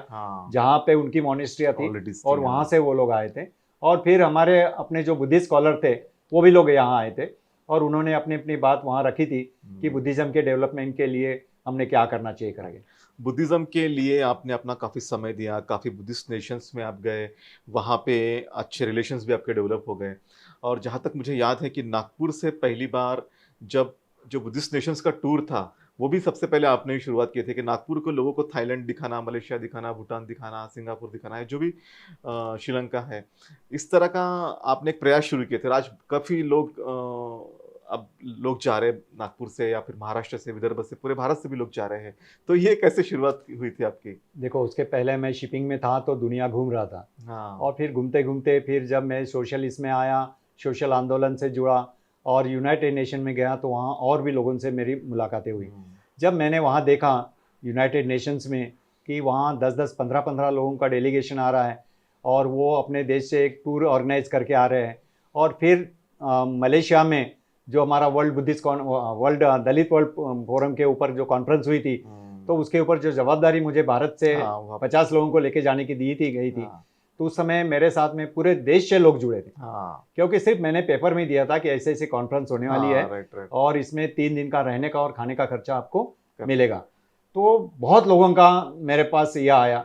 जहाँ पे उनकी मॉनेस्ट्री थी और वहाँ से वो लोग आए थे। और फिर हमारे अपने जो बुद्धिस्ट स्कॉलर थे वो भी लोग यहाँ आए थे और उन्होंने अपनी अपनी बात वहाँ रखी थी कि बुद्धिज्म के डेवलपमेंट के लिए हमने क्या करना चाहिए करेंगे। बुद्धिज्म के लिए आपने अपना काफ़ी समय दिया, काफ़ी बुद्धिस्ट नेशंस में आप गए, वहाँ पे अच्छे रिलेशंस भी आपके डेवलप हो गए। और जहाँ तक मुझे याद है कि नागपुर से पहली बार जब जो बुद्धिस्ट नेशंस का टूर था वो भी सबसे पहले आपने ही शुरुआत की थी कि नागपुर के लोगों को थाईलैंड दिखाना, मलेशिया दिखाना, भूटान दिखाना, सिंगापुर दिखाना है, जो भी श्रीलंका है, इस तरह का आपने एक प्रयास शुरू किए थे। आज काफ़ी लोग अब लोग जा रहे हैं नागपुर से या फिर महाराष्ट्र से, विदर्भ से, पूरे भारत से भी लोग जा रहे हैं। तो ये कैसे शुरुआत हुई थी आपकी? देखो, उसके पहले मैं शिपिंग में था तो दुनिया घूम रहा था। और फिर घूमते घूमते फिर जब मैं सोशल इसमें आया, सोशल आंदोलन से जुड़ा और यूनाइटेड नेशन में गया तो वहाँ और भी लोगों से मेरी मुलाकातें हुई। जब मैंने वहाँ देखा यूनाइटेड नेशंस में कि वहाँ 10-10, 15-15 लोगों का डेलीगेशन आ रहा है और वो अपने देश से एक टूर ऑर्गेनाइज करके आ रहे हैं। और फिर मलेशिया में जो हमारा वर्ल्ड दलित वर्ल्ड फोरम के ऊपर जो कॉन्फ्रेंस हुई थी, तो उसके ऊपर जो जवाबदारी मुझे भारत से 50 लोगों को लेके जाने की गई थी, तो उस समय मेरे साथ में पूरे देश से लोग जुड़े थे। क्योंकि सिर्फ मैंने पेपर में दिया था कि ऐसे ऐसे कॉन्फ्रेंस होने वाली है और इसमें 3 दिन का रहने का और खाने का खर्चा आपको मिलेगा। तो बहुत लोगों का मेरे पास यह आया,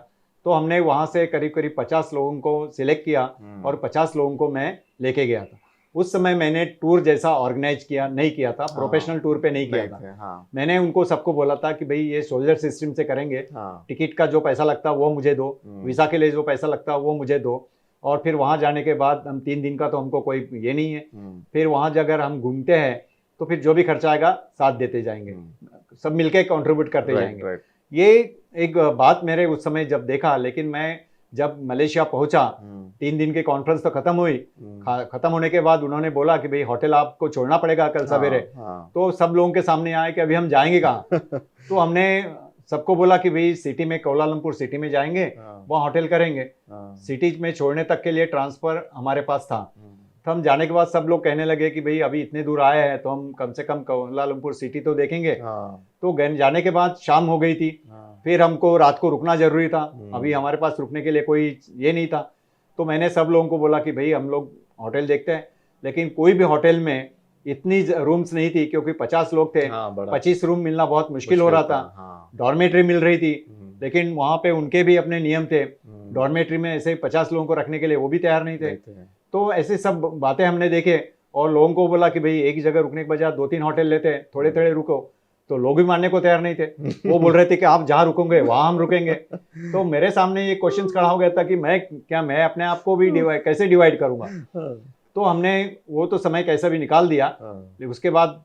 तो हमने वहाँ से करीब करीब 50 लोगों को सिलेक्ट किया और 50 लोगों को मैं लेके गया था। उस समय मैंने टूर जैसा ऑर्गेनाइज नहीं किया था, प्रोफेशनल टूर पे नहीं किया था। मैंने उनको सबको बोला था कि भाई ये सोल्जर सिस्टम से करेंगे, टिकट का जो पैसा लगता वो मुझे दो, वीज़ा के लिए जो पैसा लगता वो मुझे दो, और फिर वहाँ जाने के बाद हम 3 दिन का तो हमको कोई ये नहीं है, फिर वहाँ अगर हम घूमते हैं तो फिर जो भी खर्चा आएगा साथ देते जाएंगे, सब मिलके कंट्रीब्यूट करते जाएंगे। ये एक बात मेरे उस समय जब देखा, लेकिन मैं जब मलेशिया पहुंचा 3 दिन की कॉन्फ्रेंस तो खत्म हुई, खत्म होने के बाद उन्होंने बोला कि भाई होटल आपको छोड़ना पड़ेगा कल सवेरे। तो सब लोगों के सामने आए कि अभी हम जाएंगे कहाँ। तो हमने सबको बोला कि भाई सिटी में, कोलालमपुर सिटी में जाएंगे, वहाँ होटल करेंगे। सिटी में छोड़ने तक के लिए ट्रांसफर हमारे पास था। तो हम जाने के बाद सब लोग कहने लगे कि भाई अभी इतने दूर आए हैं तो हम कम से कम कोलालमपुर सिटी तो देखेंगे। तो जाने के बाद शाम हो गई थी, फिर हमको रात को रुकना जरूरी था, अभी हमारे पास रुकने के लिए कोई ये नहीं था। तो मैंने सब लोगों को बोला कि भाई हम लोग होटल देखते हैं, लेकिन कोई भी होटल में इतनी रूम्स नहीं थी क्योंकि 50 लोग थे। 25 रूम मिलना बहुत मुश्किल हो रहा था। डॉर्मेट्री मिल रही थी, लेकिन वहाँ पे उनके भी अपने नियम थे, डॉर्मेट्री में ऐसे 50 लोगों को रखने के लिए वो भी तैयार नहीं थे। तो ऐसे सब बातें हमने देखे और लोगों को बोला कि भाई एक ही जगह रुकने के बजाय 2-3 होटल लेते हैं, थोड़े थोड़े रुको। तो लोग भी मानने को तैयार नहीं थे। वो बोल रहे थे कि आप जहाँ रुकोगे वहाँ हम रुकेंगे। तो मेरे सामने ये क्वेश्चन खड़ा हो गया था कि मैं अपने आप को भी कैसे डिवाइड करूंगा। तो हमने वो तो समय कैसा भी निकाल दिया। उसके बाद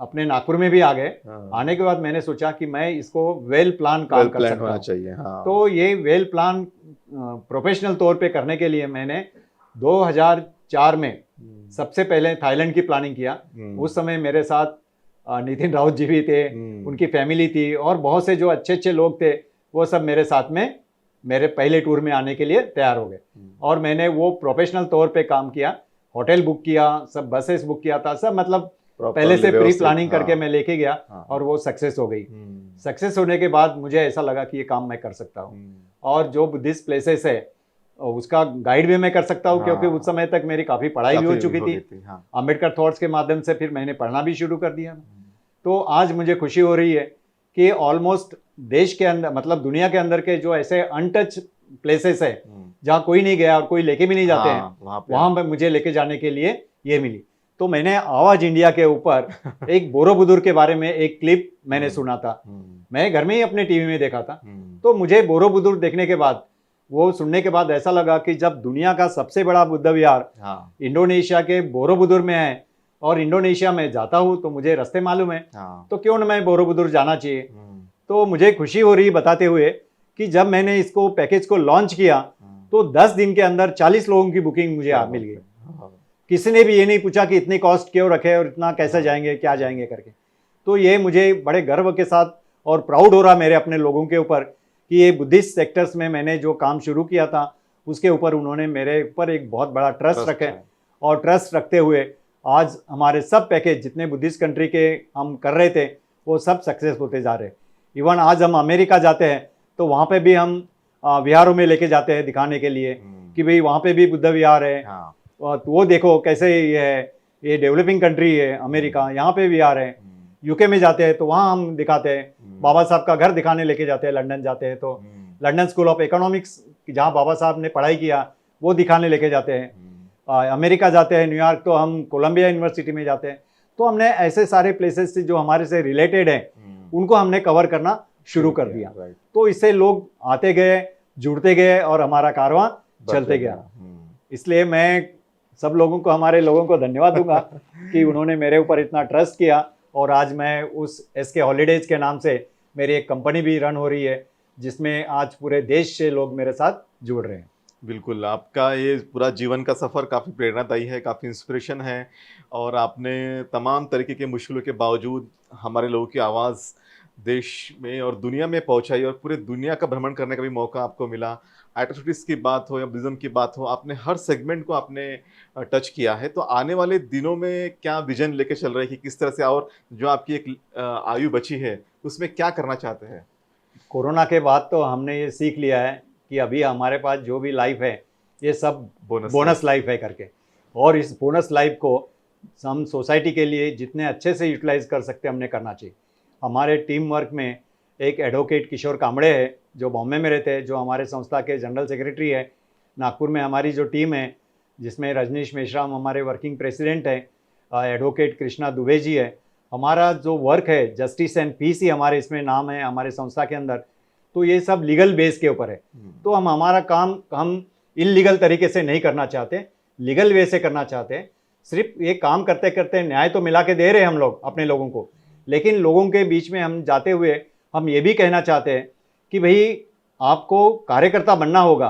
अपने नागपुर में भी आ गए। आने के बाद मैंने सोचा कि मैं इसको वेल प्लान काम कर सकता हूँ चाहिए। तो ये वेल प्लान प्रोफेशनल तौर पे करने के लिए मैंने 2004 में सबसे पहले थाईलैंड की प्लानिंग किया। उस समय मेरे साथ नितिन राउत जी भी थे, उनकी फैमिली थी और बहुत से जो अच्छे अच्छे लोग थे वो सब मेरे साथ में मेरे पहले टूर में आने के लिए तैयार हो गए। और मैंने वो प्रोफेशनल तौर पे काम किया, होटल बुक किया, सब बसेस बुक किया था, सब मतलब पहले से प्री प्लानिंग करके मैं लेके गया और वो सक्सेस हो गई। सक्सेस होने के बाद मुझे ऐसा लगा कि ये काम मैं कर सकता हूँ और जो बुद्धिस्ट प्लेसेस है उसका गाइड भी मैं कर सकता हूँ। क्योंकि उस समय तक मेरी काफ़ी पढ़ाई भी हो चुकी थी। अंबेडकर थॉट्स के माध्यम से फिर मैंने पढ़ना भी शुरू कर दिया। तो आज मुझे खुशी हो रही है कि ऑलमोस्ट देश के अंदर मतलब दुनिया के अंदर के जो ऐसे अनटच प्लेसेस है जहाँ कोई नहीं गया और कोई लेके भी नहीं जाते हैं, वहाँ पे मुझे लेके जाने के लिए ये मिली। तो मैंने आवाज इंडिया के ऊपर एक बोरोबुदुर के बारे में एक क्लिप मैंने सुना था। मैं घर में ही अपने टीवी में देखा था। तो मुझे बोरोबुदुर देखने के बाद, वो सुनने के बाद ऐसा लगा कि जब दुनिया का सबसे बड़ा बुद्ध विहार इंडोनेशिया के बोरोबुदुर में है और इंडोनेशिया में जाता हूँ तो मुझे रास्ते मालूम है, तो क्यों न मैं बोरोबुदुर जाना चाहिए। तो मुझे खुशी हो रही बताते हुए कि जब मैंने इसको पैकेज को लॉन्च किया तो 10 दिन के अंदर 40 लोगों की बुकिंग मुझे मिल गई। किसी ने भी ये नहीं पूछा कि इतनी कॉस्ट क्यों रखे और इतना कैसे जाएंगे क्या जाएंगे करके। तो ये मुझे बड़े गर्व के साथ और प्राउड हो रहा मेरे अपने लोगों के ऊपर कि ये बुद्धिस्ट सेक्टर्स में मैंने जो काम शुरू किया था उसके ऊपर उन्होंने मेरे ऊपर एक बहुत बड़ा ट्रस्ट रखे और ट्रस्ट रखते हुए आज हमारे सब पैकेज जितने बुद्धिस्ट कंट्री के हम कर रहे थे वो सब सक्सेस होते जा रहे। इवन आज हम अमेरिका जाते हैं तो वहाँ पे भी हम विहारों में लेके जाते हैं दिखाने के लिए कि भाई वहाँ पे भी बुद्ध विहार है। तो वो देखो कैसे ये है, ये डेवलपिंग कंट्री है अमेरिका, यहाँ पे विहार है। यूके में जाते हैं तो वहाँ हम दिखाते हैं, बाबा साहब का घर दिखाने लेके जाते हैं। लंदन जाते हैं तो लंदन स्कूल ऑफ इकोनॉमिक्स जहाँ बाबा साहब ने पढ़ाई किया वो दिखाने लेके जाते हैं। अमेरिका जाते हैं न्यूयॉर्क तो हम कोलंबिया यूनिवर्सिटी में जाते हैं। तो हमने ऐसे सारे प्लेसेस जो हमारे से रिलेटेड हैं उनको हमने कवर करना शुरू कर दिया। तो इससे लोग आते गए, जुड़ते गए और हमारा कारवां चलते गया। इसलिए मैं सब लोगों को, हमारे लोगों को धन्यवाद दूंगा कि उन्होंने मेरे ऊपर इतना ट्रस्ट किया और आज मैं उस एसके हॉलीडेज के नाम से मेरी एक कंपनी भी रन हो रही है जिसमें आज पूरे देश से लोग मेरे साथ जुड़ रहे हैं। बिल्कुल, आपका ये पूरा जीवन का सफ़र काफ़ी प्रेरणादायी है, काफ़ी इंस्पिरेशन है और आपने तमाम तरीके के मुश्किलों के बावजूद हमारे लोगों की आवाज़ देश में और दुनिया में पहुंचाई और पूरे दुनिया का भ्रमण करने का भी मौका आपको मिला। एट्रोसिटीज़ की बात हो या बुद्धिज़्म की बात हो, आपने हर सेगमेंट को आपने टच किया है। तो आने वाले दिनों में क्या विजन लेके चल रहे हैं कि किस तरह से, और जो आपकी एक आयु बची है उसमें क्या करना चाहते हैं? कोरोना के बाद तो हमने ये सीख लिया है कि अभी हमारे पास जो भी लाइफ है ये सब बोनस लाइफ है करके, और इस बोनस लाइफ को हम सोसाइटी के लिए जितने अच्छे से यूटिलाइज कर सकते हैं हमने करना चाहिए। हमारे टीम वर्क में एक एडवोकेट किशोर कामड़े है जो बॉम्बे में रहते हैं, जो हमारे संस्था के जनरल सेक्रेटरी है। नागपुर में हमारी जो टीम है जिसमें रजनीश मेश्राम हमारे वर्किंग प्रेसिडेंट है, एडवोकेट कृष्णा दुबे जी है। हमारा जो वर्क है जस्टिस एंड पीस ही हमारे इसमें नाम है हमारे संस्था के अंदर। तो ये सब लीगल बेस के ऊपर है। तो हम हमारा काम हम इनलीगल तरीके से नहीं करना चाहते, लीगल वे से करना चाहते हैं। सिर्फ ये काम करते करते न्याय तो मिला के दे रहे हैं हम लोग अपने लोगों को, लेकिन लोगों के बीच में हम जाते हुए हम ये भी कहना चाहते हैं कि भाई आपको कार्यकर्ता बनना होगा,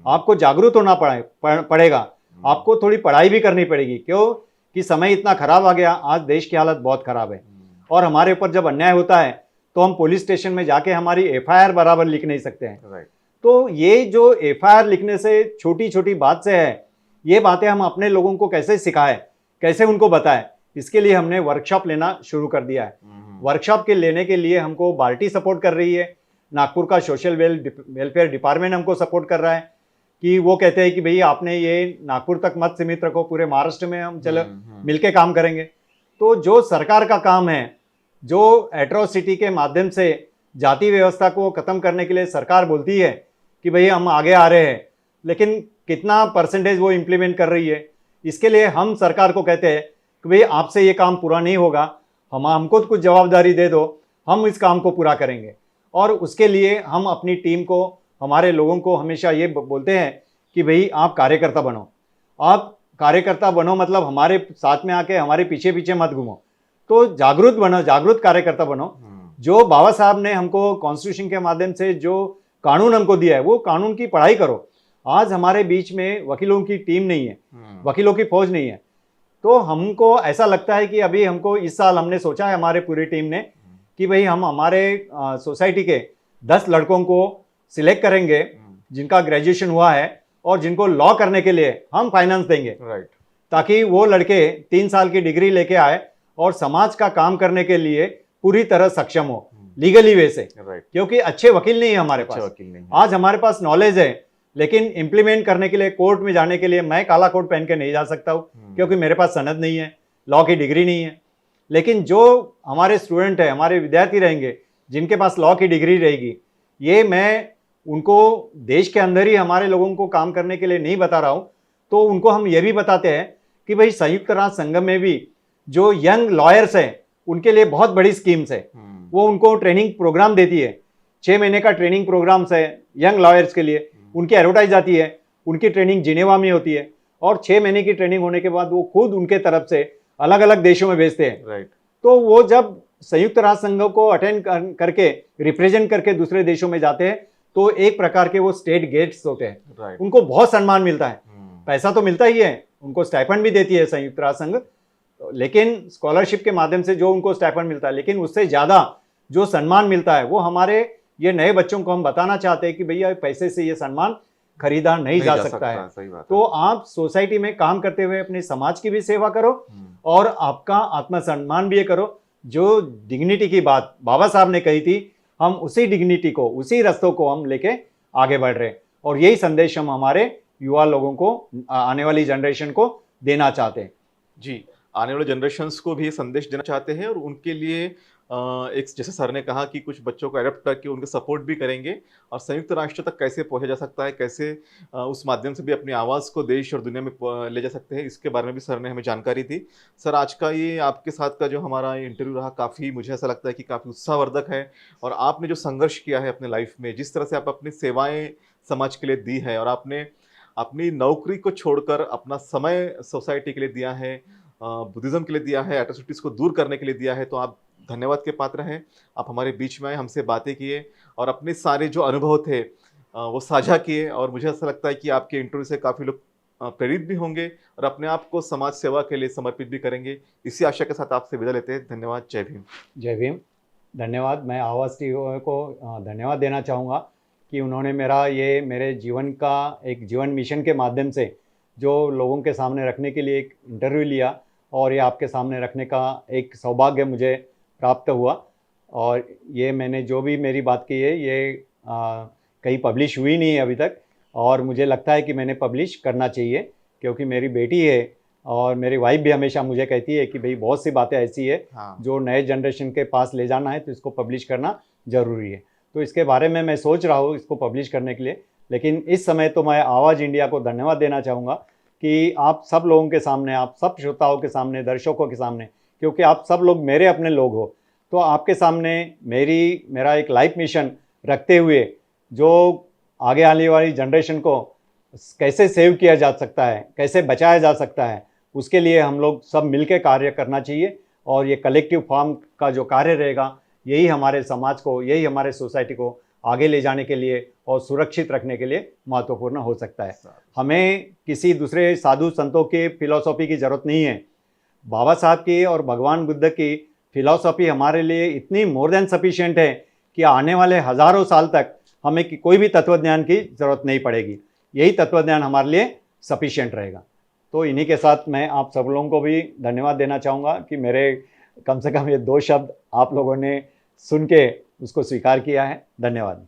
आपको जागरूक होना पड़ेगा, आपको थोड़ी पढ़ाई भी करनी पड़ेगी। क्यों कि समय इतना खराब आ गया, आज देश की हालत बहुत खराब है और हमारे ऊपर जब अन्याय होता है तो हम पुलिस स्टेशन में जाके हमारी एफआईआर बराबर लिख नहीं सकते हैं। तो ये जो एफआईआर लिखने से छोटी छोटी बात से है, ये बातें हम अपने लोगों को कैसे सिखाएं, कैसे उनको बताएं, इसके लिए हमने वर्कशॉप लेना शुरू कर दिया है। वर्कशॉप के लेने के लिए हमको बाल्टी सपोर्ट कर रही है, नागपुर का सोशल वेलफेयर डिपार्टमेंट हमको सपोर्ट कर रहा है कि वो कहते हैं कि भाई आपने ये नागपुर तक मत सीमित रखो, पूरे महाराष्ट्र में हम चलो मिलके काम करेंगे। तो जो सरकार का काम है, जो एट्रोसिटी के माध्यम से जाति व्यवस्था को खत्म करने के लिए सरकार बोलती है कि भाई हम आगे आ रहे हैं, लेकिन कितना परसेंटेज वो इम्प्लीमेंट कर रही है, इसके लिए हम सरकार को कहते हैं कि भाई आपसे ये काम पूरा नहीं होगा, हमको कुछ जवाबदारी दे दो, हम इस काम को पूरा करेंगे। और उसके लिए हम अपनी टीम को, हमारे लोगों को हमेशा ये बोलते हैं कि भाई आप कार्यकर्ता बनो, आप कार्यकर्ता बनो, मतलब हमारे साथ में आके हमारे पीछे पीछे मत घूमो। तो जागरूक बनो, जागरूक कार्यकर्ता बनो। जो बाबा साहब ने हमको कॉन्स्टिट्यूशन के माध्यम से जो कानून हमको दिया है, वो कानून की पढ़ाई करो। आज हमारे बीच में वकीलों की टीम नहीं है, वकीलों की फौज नहीं है। तो हमको ऐसा लगता है कि अभी हमको इस साल हमने सोचा है हमारे पूरी टीम ने कि भाई हम हमारे सोसाइटी के 10 लड़कों को सिलेक्ट करेंगे जिनका ग्रेजुएशन हुआ है और जिनको लॉ करने के लिए हम फाइनेंस देंगे, ताकि वो लड़के 3 साल की डिग्री लेके आए और समाज का काम करने के लिए पूरी तरह सक्षम हो, लीगली वे से। क्योंकि अच्छे वकील नहीं है हमारे पास। आज हमारे पास नॉलेज है, लेकिन इंप्लीमेंट करने के लिए, कोर्ट में जाने के लिए मैं काला कोट पहन के नहीं जा सकता हूँ, क्योंकि मेरे पास सनद नहीं है, लॉ की डिग्री नहीं है। लेकिन जो हमारे स्टूडेंट है, हमारे विद्यार्थी रहेंगे जिनके पास लॉ की डिग्री रहेगी, ये मैं उनको देश के अंदर ही हमारे लोगों को काम करने के लिए नहीं बता रहा हूँ, तो उनको हम ये भी बताते हैं कि भाई संयुक्त राष्ट्र संघ में भी जो यंग लॉयर्स हैं उनके लिए बहुत बड़ी स्कीम्स है। वो उनको ट्रेनिंग प्रोग्राम देती है, 6 महीने का ट्रेनिंग प्रोग्राम्स है यंग लॉयर्स के लिए। उनकी एडवर्टाइज आती है, उनकी ट्रेनिंग जिनेवा में होती है और 6 महीने की ट्रेनिंग होने के बाद वो खुद उनके तरफ से अलग अलग देशों में भेजते हैं। तो वो जब संयुक्त राष्ट्र संघ को अटेंड करके, रिप्रेजेंट करके दूसरे देशों में जाते हैं, तो एक प्रकार के वो स्टेट गेट्स होते हैं। उनको बहुत सम्मान मिलता है, पैसा तो मिलता ही है, उनको स्टाइपेंड भी देती है संयुक्त राष्ट्र संघ, लेकिन स्कॉलरशिप के माध्यम से जो उनको स्टाइपेंड मिलता है, लेकिन उससे ज्यादा जो सम्मान मिलता है वो हमारे ये नए बच्चों को हम बताना चाहते हैं कि भैया पैसे से ये सम्मान खरीदा नहीं जा सकता है। सही बात है। तो आप सोसाइटी में काम करते हुए अपने समाज की भी सेवा करो और आपका आत्मसम्मान भी करो। जो डिग्निटी की बात बाबा साहब ने कही थी, हम उसी डिग्निटी को, उसी रास्तों को हम लेके आगे बढ़ रहे हैं और यही संदेश हम हमारे युवा लोगों को, आने वाली जनरेशन को देना चाहते हैं। जी, आने वाले जनरेशन्स को भी ये संदेश देना चाहते हैं और उनके लिए एक, जैसे सर ने कहा कि कुछ बच्चों को एडप्ट करके उनके सपोर्ट भी करेंगे और संयुक्त राष्ट्र तक कैसे पहुंचा जा सकता है, कैसे उस माध्यम से भी अपनी आवाज़ को देश और दुनिया में ले जा सकते हैं, इसके बारे में भी सर ने हमें जानकारी दी। सर, आज का ये आपके साथ का जो हमारा इंटरव्यू रहा, काफ़ी मुझे ऐसा लगता है कि काफ़ी उत्साहवर्धक है और आपने जो संघर्ष किया है अपने लाइफ में, जिस तरह से आप अपनी सेवाएँ समाज के लिए दी है और आपने अपनी नौकरी को छोड़कर अपना समय सोसाइटी के लिए दिया है, बुद्धिज़्म के लिए दिया है, एट्रोसिटीज़ को दूर करने के लिए दिया है, तो आप धन्यवाद के पात्र हैं। आप हमारे बीच में आए, हमसे बातें किए और अपने सारे जो अनुभव थे वो साझा किए और मुझे ऐसा लगता है कि आपके इंटरव्यू से काफ़ी लोग प्रेरित भी होंगे और अपने आप को समाज सेवा के लिए समर्पित भी करेंगे। इसी आशा के साथ आपसे विदा लेते हैं। धन्यवाद। जय भीम। जय भीम। धन्यवाद। मैं आवाज़ टीवी को धन्यवाद देना चाहूँगा कि उन्होंने मेरे जीवन का एक जीवन मिशन के माध्यम से जो लोगों के सामने रखने के लिए एक इंटरव्यू लिया और ये आपके सामने रखने का एक सौभाग्य मुझे प्राप्त हुआ। और ये मैंने जो भी मेरी बात की है ये कहीं पब्लिश हुई नहीं है अभी तक और मुझे लगता है कि मैंने पब्लिश करना चाहिए, क्योंकि मेरी बेटी है और मेरी वाइफ भी हमेशा मुझे कहती है कि भाई बहुत सी बातें ऐसी है जो नए जनरेशन के पास ले जाना है, तो इसको पब्लिश करना ज़रूरी है। तो इसके बारे में मैं सोच रहा हूँ इसको पब्लिश करने के लिए, लेकिन इस समय तो मैं आवाज़ इंडिया को धन्यवाद देना चाहूँगा कि आप सब लोगों के सामने, आप सब श्रोताओं के सामने, दर्शकों के सामने, क्योंकि आप सब लोग मेरे अपने लोग हो, तो आपके सामने मेरा एक लाइफ मिशन रखते हुए जो आगे आने वाली जनरेशन को कैसे सेव किया जा सकता है, कैसे बचाया जा सकता है, उसके लिए हम लोग सब मिलकर कार्य करना चाहिए। और ये कलेक्टिव फॉर्म का जो कार्य रहेगा, यही हमारे समाज को, यही हमारे सोसाइटी को आगे ले जाने के लिए और सुरक्षित रखने के लिए महत्वपूर्ण हो सकता है। हमें किसी दूसरे साधु संतों की फिलॉसफी की ज़रूरत नहीं है। बाबा साहब की और भगवान बुद्ध की फिलॉसफी हमारे लिए इतनी मोर देन सफिशिएंट है कि आने वाले हज़ारों साल तक हमें कोई भी तत्वज्ञान की ज़रूरत नहीं पड़ेगी। यही तत्वज्ञान हमारे लिए सफिशिएंट रहेगा। तो इन्हीं के साथ मैं आप सब लोगों को भी धन्यवाद देना चाहूँगा कि मेरे कम से कम ये 2 शब्द आप लोगों ने सुन के उसको स्वीकार किया है। धन्यवाद।